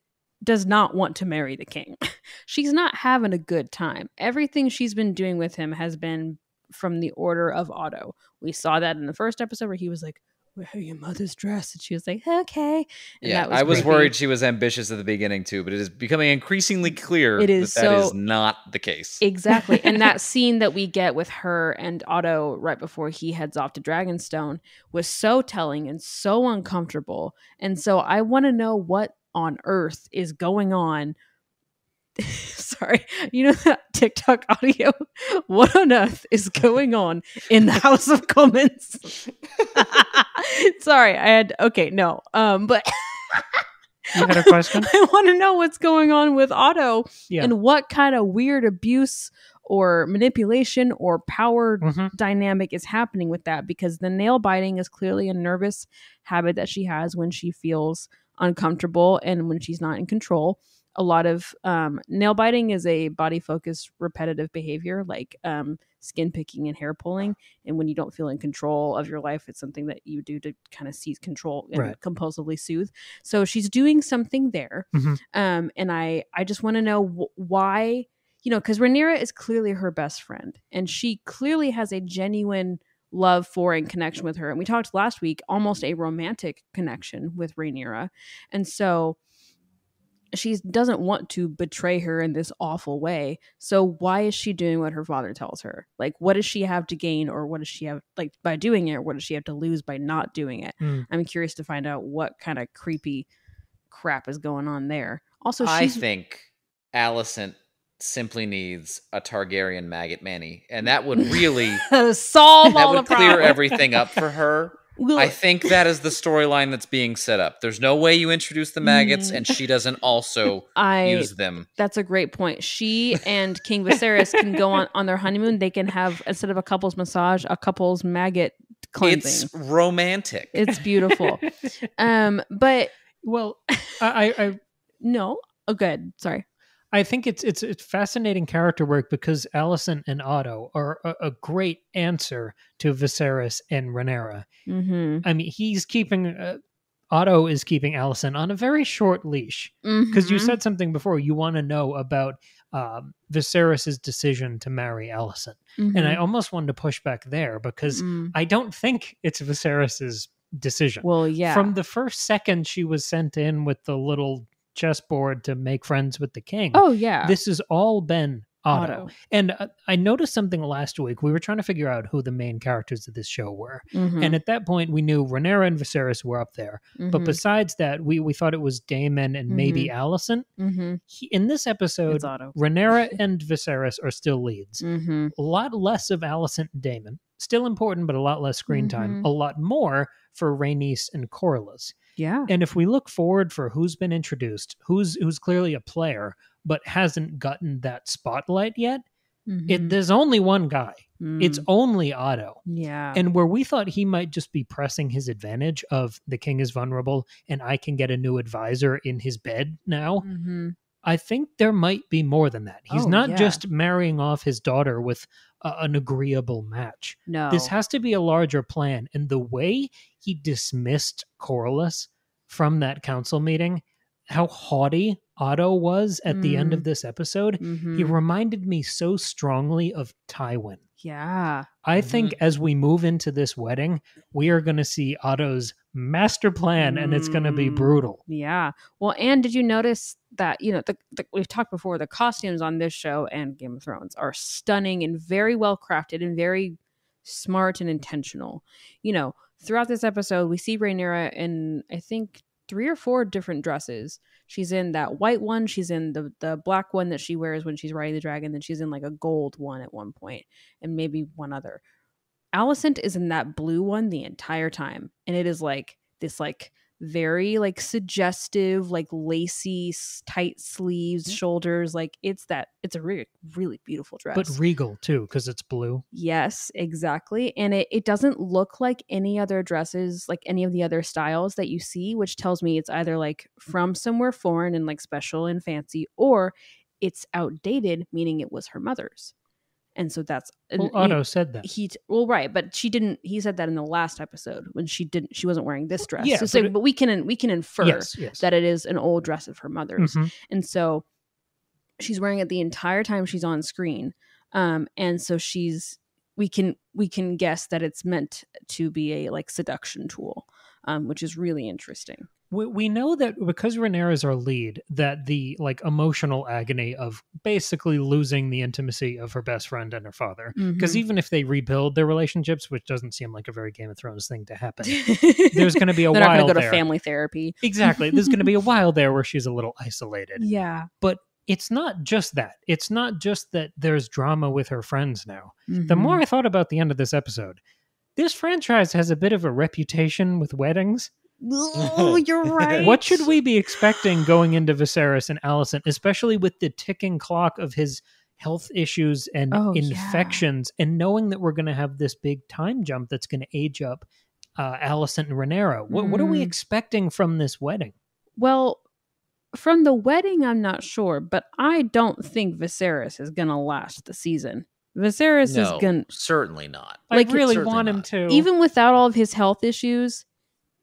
does not want to marry the king. She's not having a good time. Everything she's been doing with him has been from the order of Otto. We saw that in the first episode where he was like, "Wear your mother's dress," and she was like, "Okay." And I was worried she was ambitious at the beginning too, but it is becoming increasingly clear that is not the case. Exactly. And that scene that we get with her and Otto right before he heads off to Dragonstone was so telling and so uncomfortable. And so I want to know what on earth is going on. Sorry, that TikTok audio? What on earth is going on in the House of Commons? Sorry, but you had a question? I want to know what's going on with Otto and what kind of weird abuse or manipulation or power dynamic is happening with that, because the nail biting is clearly a nervous habit that she has when she feels uncomfortable and when she's not in control. A lot of nail biting is a body focused repetitive behavior, like skin picking and hair pulling. And when you don't feel in control of your life, it's something that you do to kind of seize control and compulsively soothe. So she's doing something there. And I just want to know why, because Rhaenyra is clearly her best friend, and she clearly has a genuine love for and connection with her. And we talked last week, almost a romantic connection with Rhaenyra. And so she doesn't want to betray her in this awful way. So why is she doing what her father tells her? Like, what does she have to gain, or what does she have, like, by doing it, or what does she have to lose by not doing it? I'm curious to find out what kind of creepy crap is going on there. Also, I think Alicent simply needs a Targaryen maggot Manny, and that would really solve all the problems. That would clear everything up for her. I think that is the storyline that's being set up. There's no way you introduce the maggots and she doesn't also use them. That's a great point. She and King Viserys can go on their honeymoon. They can have, instead of a couple's massage, a couple's maggot cleansing. It's romantic. It's beautiful. But I no. Oh, good. Sorry. I think it's fascinating character work, because Alicent and Otto are a great answer to Viserys and Rhaenyra. I mean, he's keeping Otto is keeping Alicent on a very short leash, because you said something before. You want to know about Viserys' decision to marry Alicent, and I almost wanted to push back there, because I don't think it's Viserys' decision. Well, yeah. From the first second she was sent in with the little chessboard to make friends with the king. Oh, yeah. This has all been Otto. And I noticed something last week. We were trying to figure out who the main characters of this show were. And at that point, we knew Rhaenyra and Viserys were up there. But besides that, we thought it was Daemon and maybe Alicent. In this episode, Rhaenyra and Viserys are still leads. A lot less of Alicent and Daemon. Still important, but a lot less screen time. A lot more for Rhaenys and Corlys. Yeah. And if we look forward for who's been introduced, who's clearly a player, but hasn't gotten that spotlight yet, there's only one guy. It's only Otto. Yeah. And where we thought he might just be pressing his advantage of the king is vulnerable and I can get a new advisor in his bed now, I think there might be more than that. He's not just marrying off his daughter with an agreeable match. No. This has to be a larger plan. And the way he dismissed Corlys from that council meeting, how haughty Otto was at the end of this episode, he reminded me so strongly of Tywin. Yeah. I think as we move into this wedding, we are going to see Otto's master plan, and it's going to be brutal. Yeah. Well, and did you notice that, we've talked before, the costumes on this show and Game of Thrones are stunning and very well crafted and very smart and intentional. Throughout this episode, we see Rhaenyra in, I think, 3 or 4 different dresses. She's in that white one. She's in the black one that she wears when she's riding the dragon. Then she's in like a gold one at one point, and maybe one other. Alicent is in that blue one the entire time. And it is like this very suggestive, lacy, tight sleeves, shoulders. It's a really, really beautiful dress. But regal too, because it's blue. Yes, exactly. And it doesn't look like any other dresses, like any of the other styles that you see, which tells me it's either from somewhere foreign and special and fancy, or it's outdated, meaning it was her mother's. And so that's Otto said that. Right, but she didn't. He said that in the last episode when she wasn't wearing this dress. Yeah, but we can infer that it is an old dress of her mother's, and so she's wearing it the entire time she's on screen. And so we can guess that it's meant to be a seduction tool, which is really interesting. We know that because Rhaenyra is our lead, that the emotional agony of basically losing the intimacy of her best friend and her father, because even if they rebuild their relationships, which doesn't seem like a very Game of Thrones thing to happen, there's going to be a They're while not going to go there. to family therapy. Exactly. There's going to be a while there where she's a little isolated. Yeah. But it's not just that. It's not just that there's drama with her friends now. The more I thought about the end of this episode, this franchise has a bit of a reputation with weddings. Oh, you're right. What should we be expecting going into Viserys and Alicent, especially with the ticking clock of his health issues and infections, and knowing that we're going to have this big time jump that's going to age up Alicent and Rhaenyra. What are we expecting from this wedding? Well, from the wedding, I'm not sure, but I don't think Viserys is going to last the season. Viserys is going to... certainly not. I really want him to. Even without all of his health issues,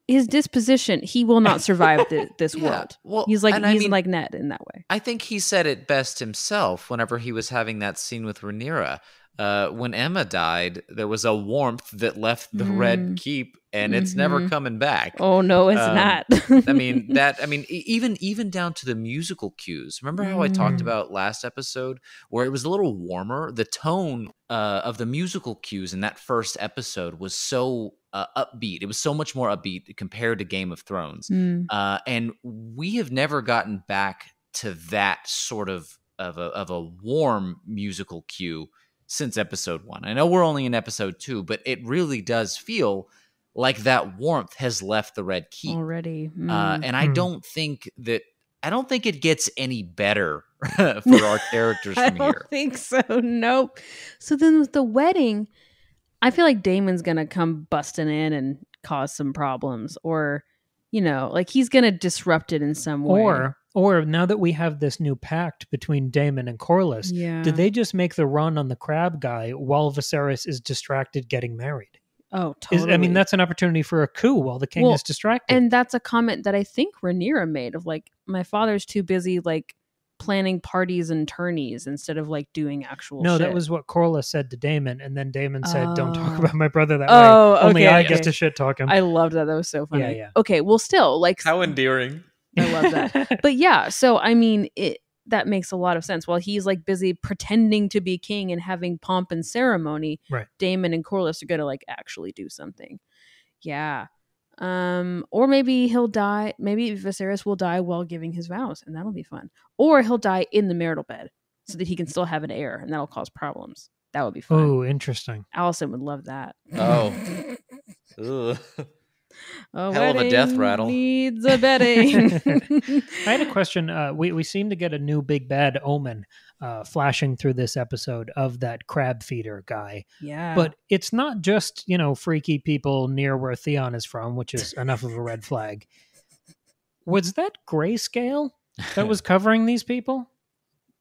his disposition, he will not survive this world. Well, he's like Ned in that way. I think he said it best himself whenever he was having that scene with Rhaenyra. When Emma died, there was a warmth that left the Red Keep, and it's never coming back. Oh no, it's not. Even down to the musical cues. Remember how I talked about last episode where it was a little warmer? The tone of the musical cues in that first episode was so upbeat. It was so much more upbeat compared to Game of Thrones, and we have never gotten back to that sort of a warm musical cue since episode 1. I know we're only in episode 2, but it really does feel like that warmth has left the Red Keep already. And I don't think it gets any better for our characters from here. I don't think so. Nope. So then with the wedding, I feel like Daemon's going to come busting in and cause some problems, or, like he's going to disrupt it in some way. Or now that we have this new pact between Daemon and Corlys, did they just make the run on the crab guy while Viserys is distracted getting married? Oh, totally. That's an opportunity for a coup while the king is distracted. And that's a comment that I think Rhaenyra made of like, my father's too busy like planning parties and tourneys instead of like doing actual shit. That was what Corlys said to Daemon, and then Daemon said, don't talk about my brother that way. Only I get to shit talk him. I loved that. That was so funny. Yeah. Okay, well still, like... How endearing. I love that. But yeah, so I mean, that makes a lot of sense. While he's like busy pretending to be king and having pomp and ceremony, right. Daemon and Corlys are going to like actually do something. Yeah. Or maybe he'll die. Maybe Viserys will die while giving his vows, and that'll be fun. Or he'll die in the marital bed so that he can still have an heir, and that'll cause problems. That would be fun. Oh, interesting. Alicent would love that. Oh. Hell of a death rattle. Needs a bedding. I had a question. We seem to get a new big bad omen flashing through this episode of that crab feeder guy. Yeah. But it's not just, freaky people near where Theon is from, which is enough of a red flag. Was that grayscale that was covering these people?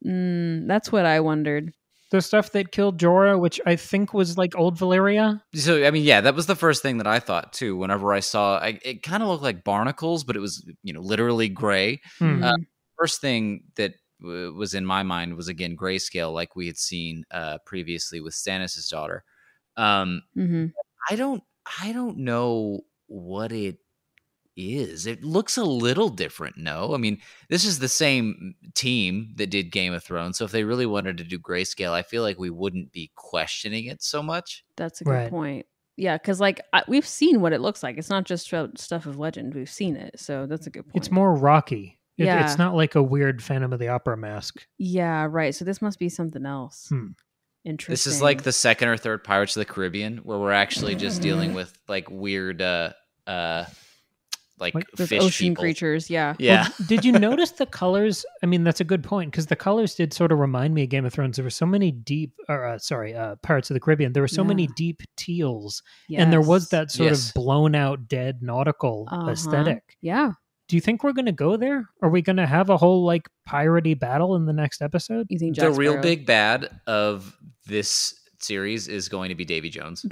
That's what I wondered. The stuff that killed Jorah, which I think was like old Valyria. So, I mean, yeah, that was the first thing that I thought too. Whenever I saw, it kind of looked like barnacles, but it was, literally gray. First thing that was in my mind was again grayscale, like we had seen previously with Stannis' daughter. I don't know what it is. It looks a little different. No, I mean, this is the same team that did Game of Thrones, so if they really wanted to do grayscale, I feel like we wouldn't be questioning it so much. That's a good point. Yeah, because like we've seen what it looks like. It's not just stuff of legend. We've seen it, so that's a good point. It's more rocky. It's not like a weird Phantom of the Opera mask. Yeah, right. So this must be something else. Interesting. This is like the second or third Pirates of the Caribbean, where we're actually just dealing with like weird like fish ocean people. Creatures. Yeah. Well, did you notice the colors? I mean, that's a good point, because the colors did sort of remind me of Game of Thrones. There were so many Pirates of the Caribbean. There were so many deep teals, and there was that sort of blown out dead nautical aesthetic. Yeah. Do you think we're going to go there? Are we going to have a whole like piratey battle in the next episode? You think the real big bad of this series is going to be Davy Jones?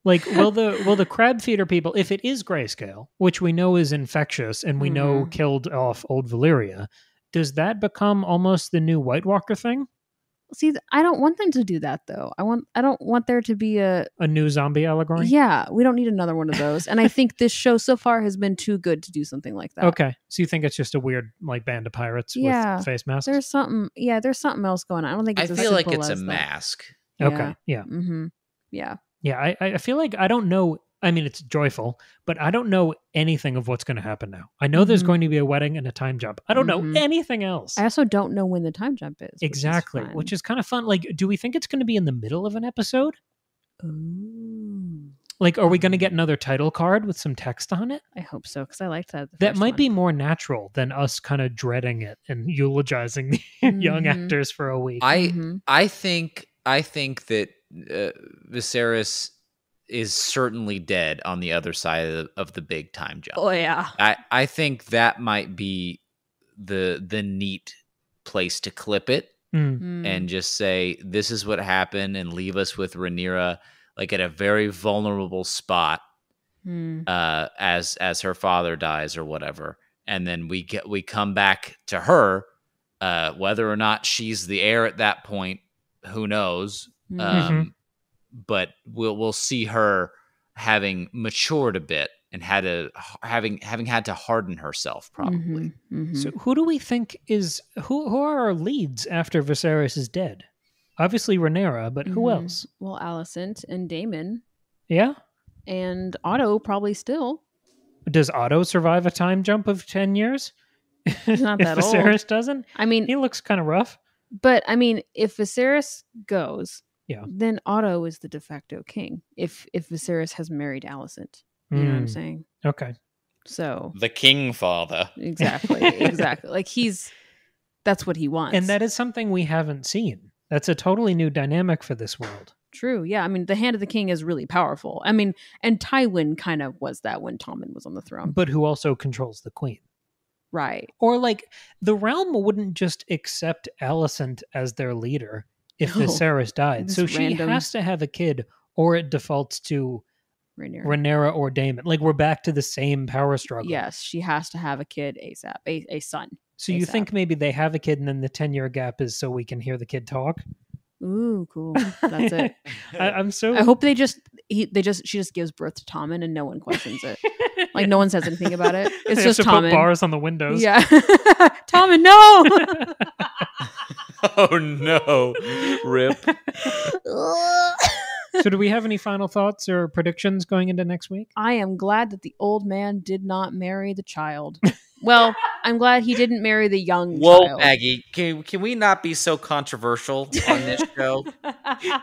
Like, will the crab feeder people, if it is grayscale, which we know is infectious and we know killed off old Valyria, does that become almost the new White Walker thing? See, I don't want them to do that though. I don't want there to be a new zombie allegory. Yeah, we don't need another one of those. And I think this show so far has been too good to do something like that. Okay, so you think it's just a weird like band of pirates with face masks? There's something else going on. I don't think it's I feel like it's a mask. Okay, yeah. Yeah, I feel like I don't know. I mean, it's joyful, but I don't know anything of what's going to happen now. I know there's going to be a wedding and a time jump. I don't know anything else. I also don't know when the time jump is. Exactly, which is kind of fun. Like, do we think it's going to be in the middle of an episode? Ooh. Like, are we going to get another title card with some text on it? I hope so, because I liked that. That might be more natural than us kind of dreading it and eulogizing the young actors for a week. I think that Viserys is certainly dead on the other side of the big time jump. Oh yeah. I think that might be the neat place to clip it and just say this is what happened and leave us with Rhaenyra like at a very vulnerable spot as her father dies or whatever, and then we come back to her, whether or not she's the heir at that point, who knows. But we'll see her having matured a bit and having had to harden herself probably. So who do we think who are our leads after Viserys is dead? Obviously Rhaenyra, but who else? Well, Alicent and Daemon. Yeah. And Otto probably still. Does Otto survive a time jump of 10 years? He's not that if old. Viserys doesn't? I mean, he looks kind of rough. But I mean, if Viserys goes, yeah, then Otto is the de facto king. If Viserys has married Alicent. You know what I'm saying? Okay. So the king father. Exactly. Like that's what he wants. And that is something we haven't seen. That's a totally new dynamic for this world. True. Yeah. I mean, the hand of the king is really powerful. I mean, and Tywin kind of was that when Tommen was on the throne. But who also controls the queen. Right. Or like the realm wouldn't just accept Alicent as their leader if Viserys died. So she has to have a kid or it defaults to Rhaenyra or Daemon. Like we're back to the same power struggle. Yes, she has to have a kid ASAP, a son. So you think maybe they have a kid and then the 10-year gap is so we can hear the kid talk? Ooh, cool. That's it. I hope she just gives birth to Tommen and no one questions it. Like no one says anything about it. It's they just have to Tommen. Put bars on the windows. Yeah. Tommen, no. Oh no. Rip. So do we have any final thoughts or predictions going into next week? I am glad that the old man did not marry the child. Well, I'm glad he didn't marry the young child. Whoa, Maggie, can we not be so controversial on this show?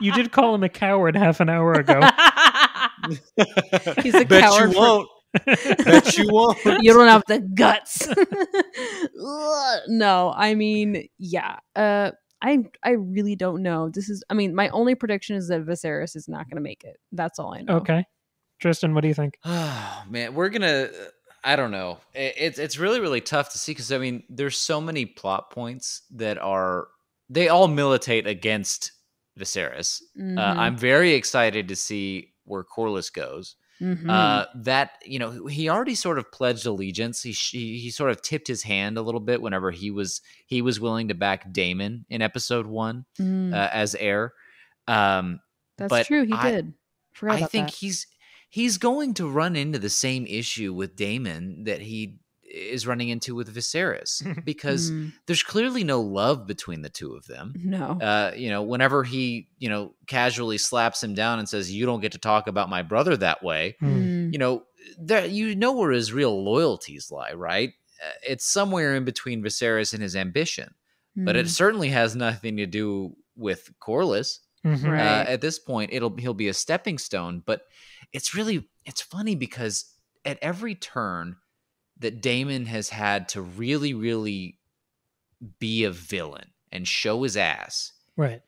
You did call him a coward half an hour ago. He's a coward. You won't. Bet you won't. You don't have the guts. No, I mean, yeah. I really don't know. My only prediction is that Viserys is not going to make it. That's all I know. Okay. Tristan, what do you think? Oh, man, I don't know. It's really, really tough to see because, I mean, there's so many plot points that they all militate against Viserys. I'm very excited to see where Corlys goes. That, he already sort of pledged allegiance. He sort of tipped his hand a little bit whenever he was willing to back Daemon in episode 1 as heir. That's true. He did. I think he's going to run into the same issue with Daemon that he is running into with Viserys because there's clearly no love between the two of them. No. Whenever he, casually slaps him down and says, "You don't get to talk about my brother that way," where his real loyalties lie, right? It's somewhere in between Viserys and his ambition, but it certainly has nothing to do with Corlys. Right. At this point, he'll be a stepping stone, but it's funny because at every turn that Daemon has had to really, really be a villain and show his ass, right?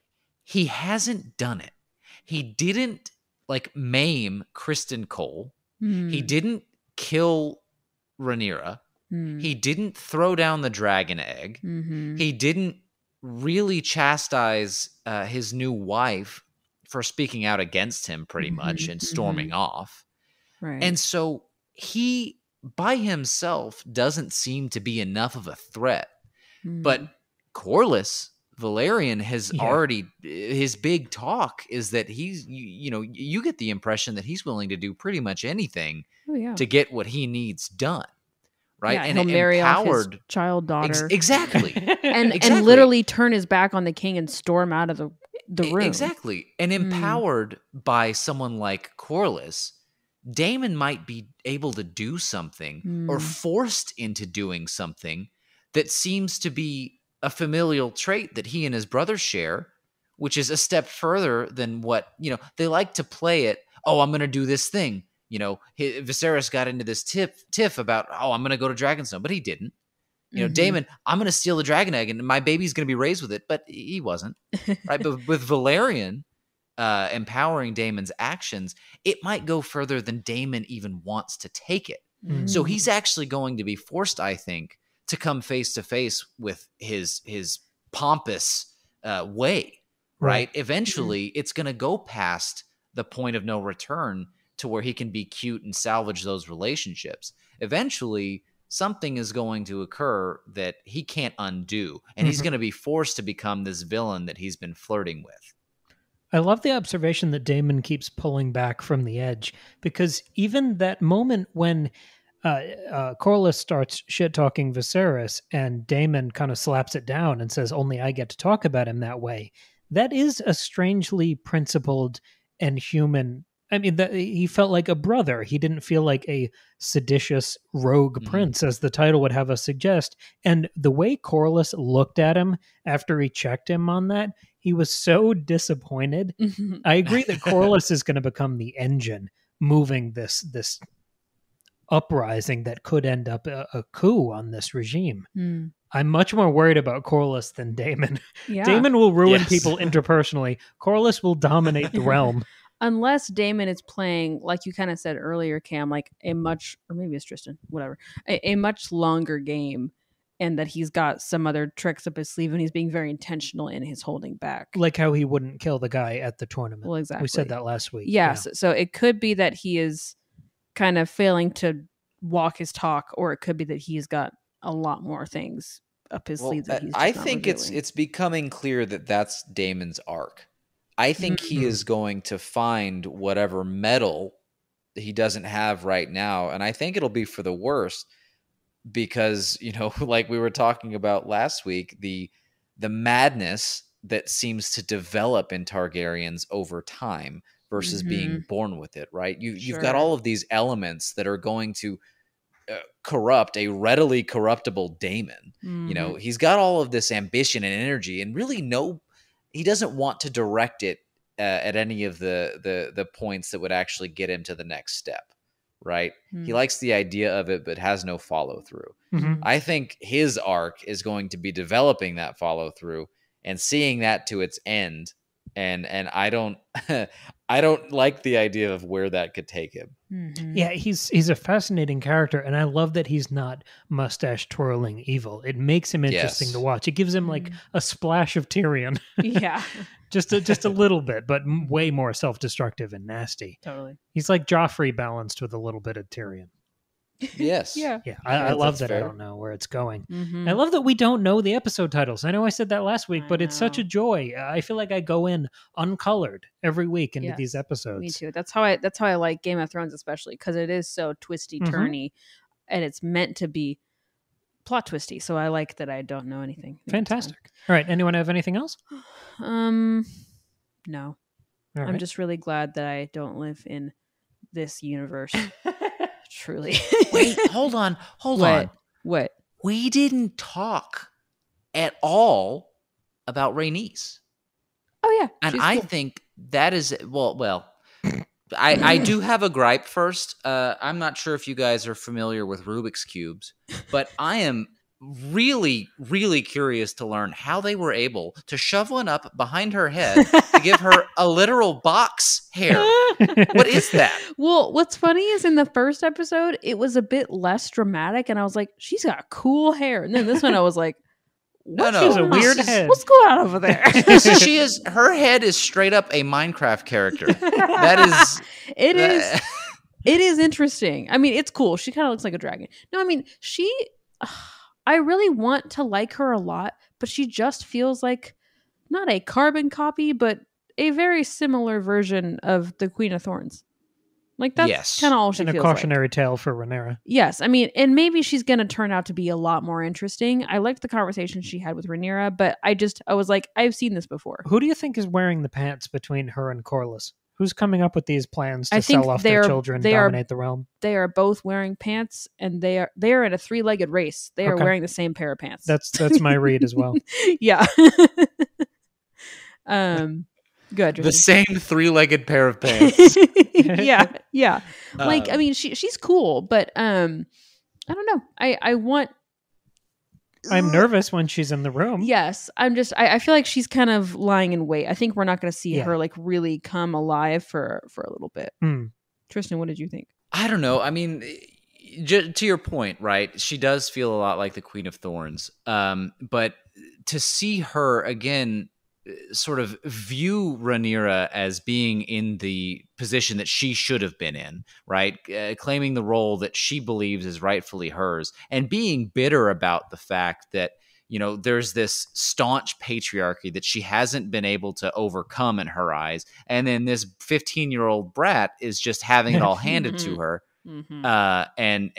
He hasn't done it. He didn't maim Kristen Cole. He didn't kill Rhaenyra. He didn't throw down the dragon egg. He didn't really chastise his new wife for speaking out against him pretty much and storming off. Right. And so he by himself doesn't seem to be enough of a threat. But Corlys Valerian has already, his big talk is that he's, you get the impression that he's willing to do pretty much anything to get what he needs done. Right. Yeah, and he'll marry off his child daughter. Exactly. and literally turn his back on the king and storm out of the room. Exactly. And empowered by someone like Corlys, Daemon might be able to do something or forced into doing something that seems to be a familial trait that he and his brother share, which is a step further than what, they like to play it. oh, I'm going to do this thing. Viserys got into this tiff about, oh, I'm going to go to Dragonstone, but he didn't. Daemon, I'm going to steal the dragon egg and my baby's going to be raised with it, but he wasn't. Right? But with Valerian empowering Daemon's actions, it might go further than Daemon even wants to take it. So he's actually going to be forced, I think, to come face to face with his pompous way, right? Eventually, it's going to go past the point of no return to where he can be cute and salvage those relationships. Eventually, something is going to occur that he can't undo, and he's going to be forced to become this villain that he's been flirting with. I love the observation that Daemon keeps pulling back from the edge, because even that moment when Corlys starts shit-talking Viserys and Daemon kind of slaps it down and says, only I get to talk about him that way, that is a strangely principled and human. I mean, he felt like a brother. He didn't feel like a seditious rogue prince, as the title would have us suggest. And the way Corlys looked at him after he checked him on that, he was so disappointed. I agree that Corlys is going to become the engine moving this uprising that could end up a coup on this regime. I'm much more worried about Corlys than Daemon. Yeah. Daemon will ruin people interpersonally. Corlys will dominate the realm. Unless Daemon is playing, like you kind of said earlier, Cam, like or maybe it's Tristan, whatever, a much longer game, and that he's got some other tricks up his sleeve and he's being very intentional in his holding back. Like how he wouldn't kill the guy at the tournament. Well, exactly. We said that last week. Yes. Yeah. So it could be that he is kind of failing to walk his talk, or it could be that he's got a lot more things up his sleeve that he's just I think it's becoming clear that that's Daemon's arc. I think he is going to find whatever medal he doesn't have right now, and I think it'll be for the worst, because like we were talking about last week, the madness that seems to develop in Targaryens over time versus being born with it, right? You've got all of these elements that are going to corrupt a readily corruptible Daemon. He's got all of this ambition and energy, and really he doesn't want to direct it at any of the points that would actually get him to the next step, right? He likes the idea of it, but has no follow through. I think his arc is going to be developing that follow through and seeing that to its end. And I don't I don't like the idea of where that could take him. Yeah, he's a fascinating character, and I love that he's not mustache twirling evil. It makes him interesting to watch. It gives him like a splash of Tyrion. Yeah. just a little bit, but way more self-destructive and nasty. Totally. He's like Joffrey balanced with a little bit of Tyrion. Yes. Yeah. I love that. Fair. I don't know where it's going. I love that we don't know the episode titles. I know I said that last week, but it's such a joy. I feel like I go in uncolored every week into these episodes. Me too. That's how I like Game of Thrones, especially because it is so twisty turny, and it's meant to be plot twisty. So I like that I don't know anything. Fantastic. All right. Anyone have anything else? No. Right. I'm just really glad that I don't live in this universe. Truly. Wait, hold on. What? We didn't talk at all about Rhaenys. Oh yeah. And I think that is I do have a gripe first. I'm not sure if you guys are familiar with Rubik's Cubes, but I am really, really curious to learn how they were able to shove one up behind her head to give her a literal box hair. What is that? Well, what's funny is in the first episode, it was a bit less dramatic, and I was like, she's got cool hair. And then this one, I was like, what? She's a weird head. What's going on over there? Her head is straight up a Minecraft character. It is interesting. I mean, it's cool. She kind of looks like a dragon. No, I mean, I really want to like her a lot, but she just feels like not a carbon copy, but a very similar version of the Queen of Thorns. Like that's kind of all she feels like. And a cautionary tale for Rhaenyra. Yes, I mean, and maybe she's going to turn out to be a lot more interesting. I liked the conversation she had with Rhaenyra, but I was like, I've seen this before. Who do you think is wearing the pants between her and Corlys? Who's coming up with these plans to sell off their children, dominate the realm? They are both wearing pants, and they are in a 3-legged race. They are wearing the same pair of pants. That's my read as well. Yeah. Good. The same 3-legged pair of pants. yeah. Like, I mean, she's cool, but I don't know. I'm nervous when she's in the room. Yes, I feel like she's kind of lying in wait. I think we're not going to see her like really come alive for a little bit. Tristan, what did you think? I don't know. I mean, to your point, right? She does feel a lot like the Queen of Thorns. But to see her again sort of view Rhaenyra as being in the position that she should have been in, right? Claiming the role that she believes is rightfully hers, and being bitter about the fact that, you know, there's this staunch patriarchy that she hasn't been able to overcome in her eyes. And then this 15-year-old brat is just having it all handed to her. And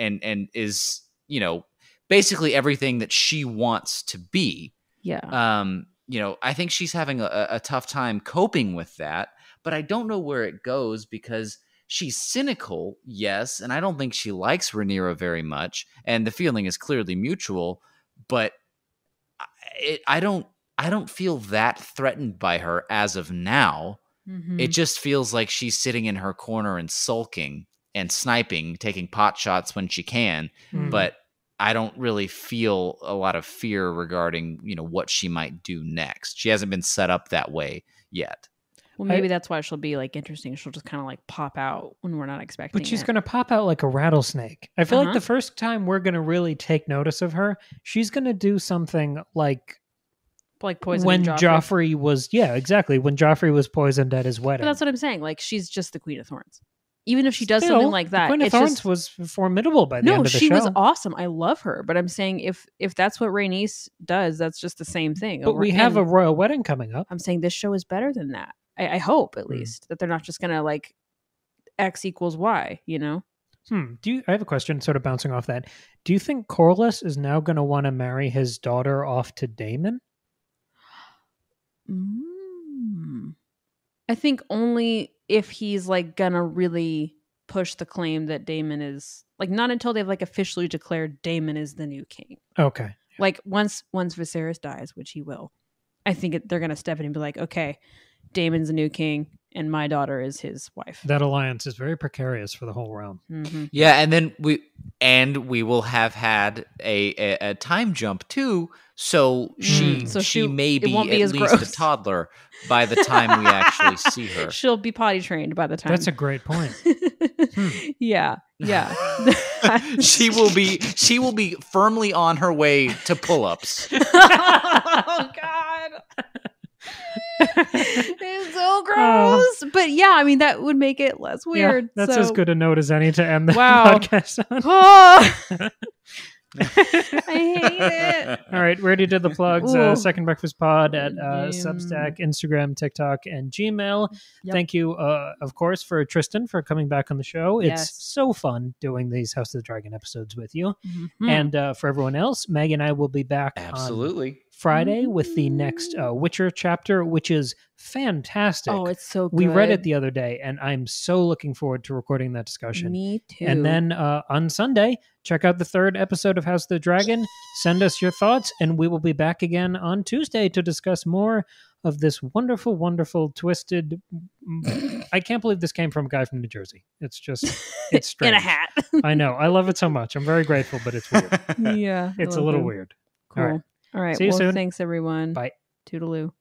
is, you know, basically everything that she wants to be. Yeah. You know, I think she's having a tough time coping with that, but I don't know where it goes because she's cynical, yes, and I don't think she likes Rhaenyra very much, and the feeling is clearly mutual, but I don't feel that threatened by her as of now. It just feels like she's sitting in her corner and sulking and sniping, taking pot shots when she can, but I don't really feel a lot of fear regarding, you know, what she might do next. She hasn't been set up that way yet. Well, maybe that's why she'll be like interesting. She'll just kind of like pop out when we're not expecting it. But she's going to pop out like a rattlesnake. I feel like the first time we're going to really take notice of her, she's going to do something like poison when Joffrey was, when Joffrey was poisoned at his wedding. But that's what I'm saying. Like, she's just the Queen of Thorns. Even if she does something like that, Queen of Thorns was formidable by the end of the show. No, she was awesome. I love her. But I'm saying if that's what Rhaenys does, that's just the same thing. But we have a royal wedding coming up. I'm saying this show is better than that. I hope at least that they're not just gonna like X equals Y. You know. I have a question, sort of bouncing off that. Do you think Corlys is now going to want to marry his daughter off to Daemon? I think only if he's like gonna really push the claim that Daemon is like, not until they've like officially declared Daemon is the new king. Okay. Like once Viserys dies, which he will, I think they're gonna step in and be like, okay, Daemon's the new king and my daughter is his wife. That alliance is very precarious for the whole realm. Yeah, and then we will have had a time jump too. So she may be at least gross. A toddler by the time we actually see her. She'll be potty trained by the time. That's a great point. Yeah. She will be firmly on her way to pull-ups. Oh God. It's so gross. But yeah, I mean that would make it less weird. Yeah, that's as good a note as any to end the podcast on. I hate it. All right, we already did the plugs. Second Breakfast Pod at Substack, Instagram, TikTok, and Gmail. Yep. Thank you, of course, for Tristan for coming back on the show. It's so fun doing these House of the Dragon episodes with you. And for everyone else, Meg and I will be back on Friday with the next Witcher chapter, which is fantastic. Oh, it's so good. We read it the other day, and I'm so looking forward to recording that discussion. Me too. And then on Sunday, check out the third episode of House of the Dragon. Send us your thoughts, and we will be back again on Tuesday to discuss more of this wonderful, wonderful, twisted... I can't believe this came from a guy from New Jersey. It's just, it's strange. In a hat. I know. I love it so much. I'm very grateful, but it's weird. Yeah. It's a little weird. Cool. All right. See you soon. Thanks, everyone. Bye. Toodaloo.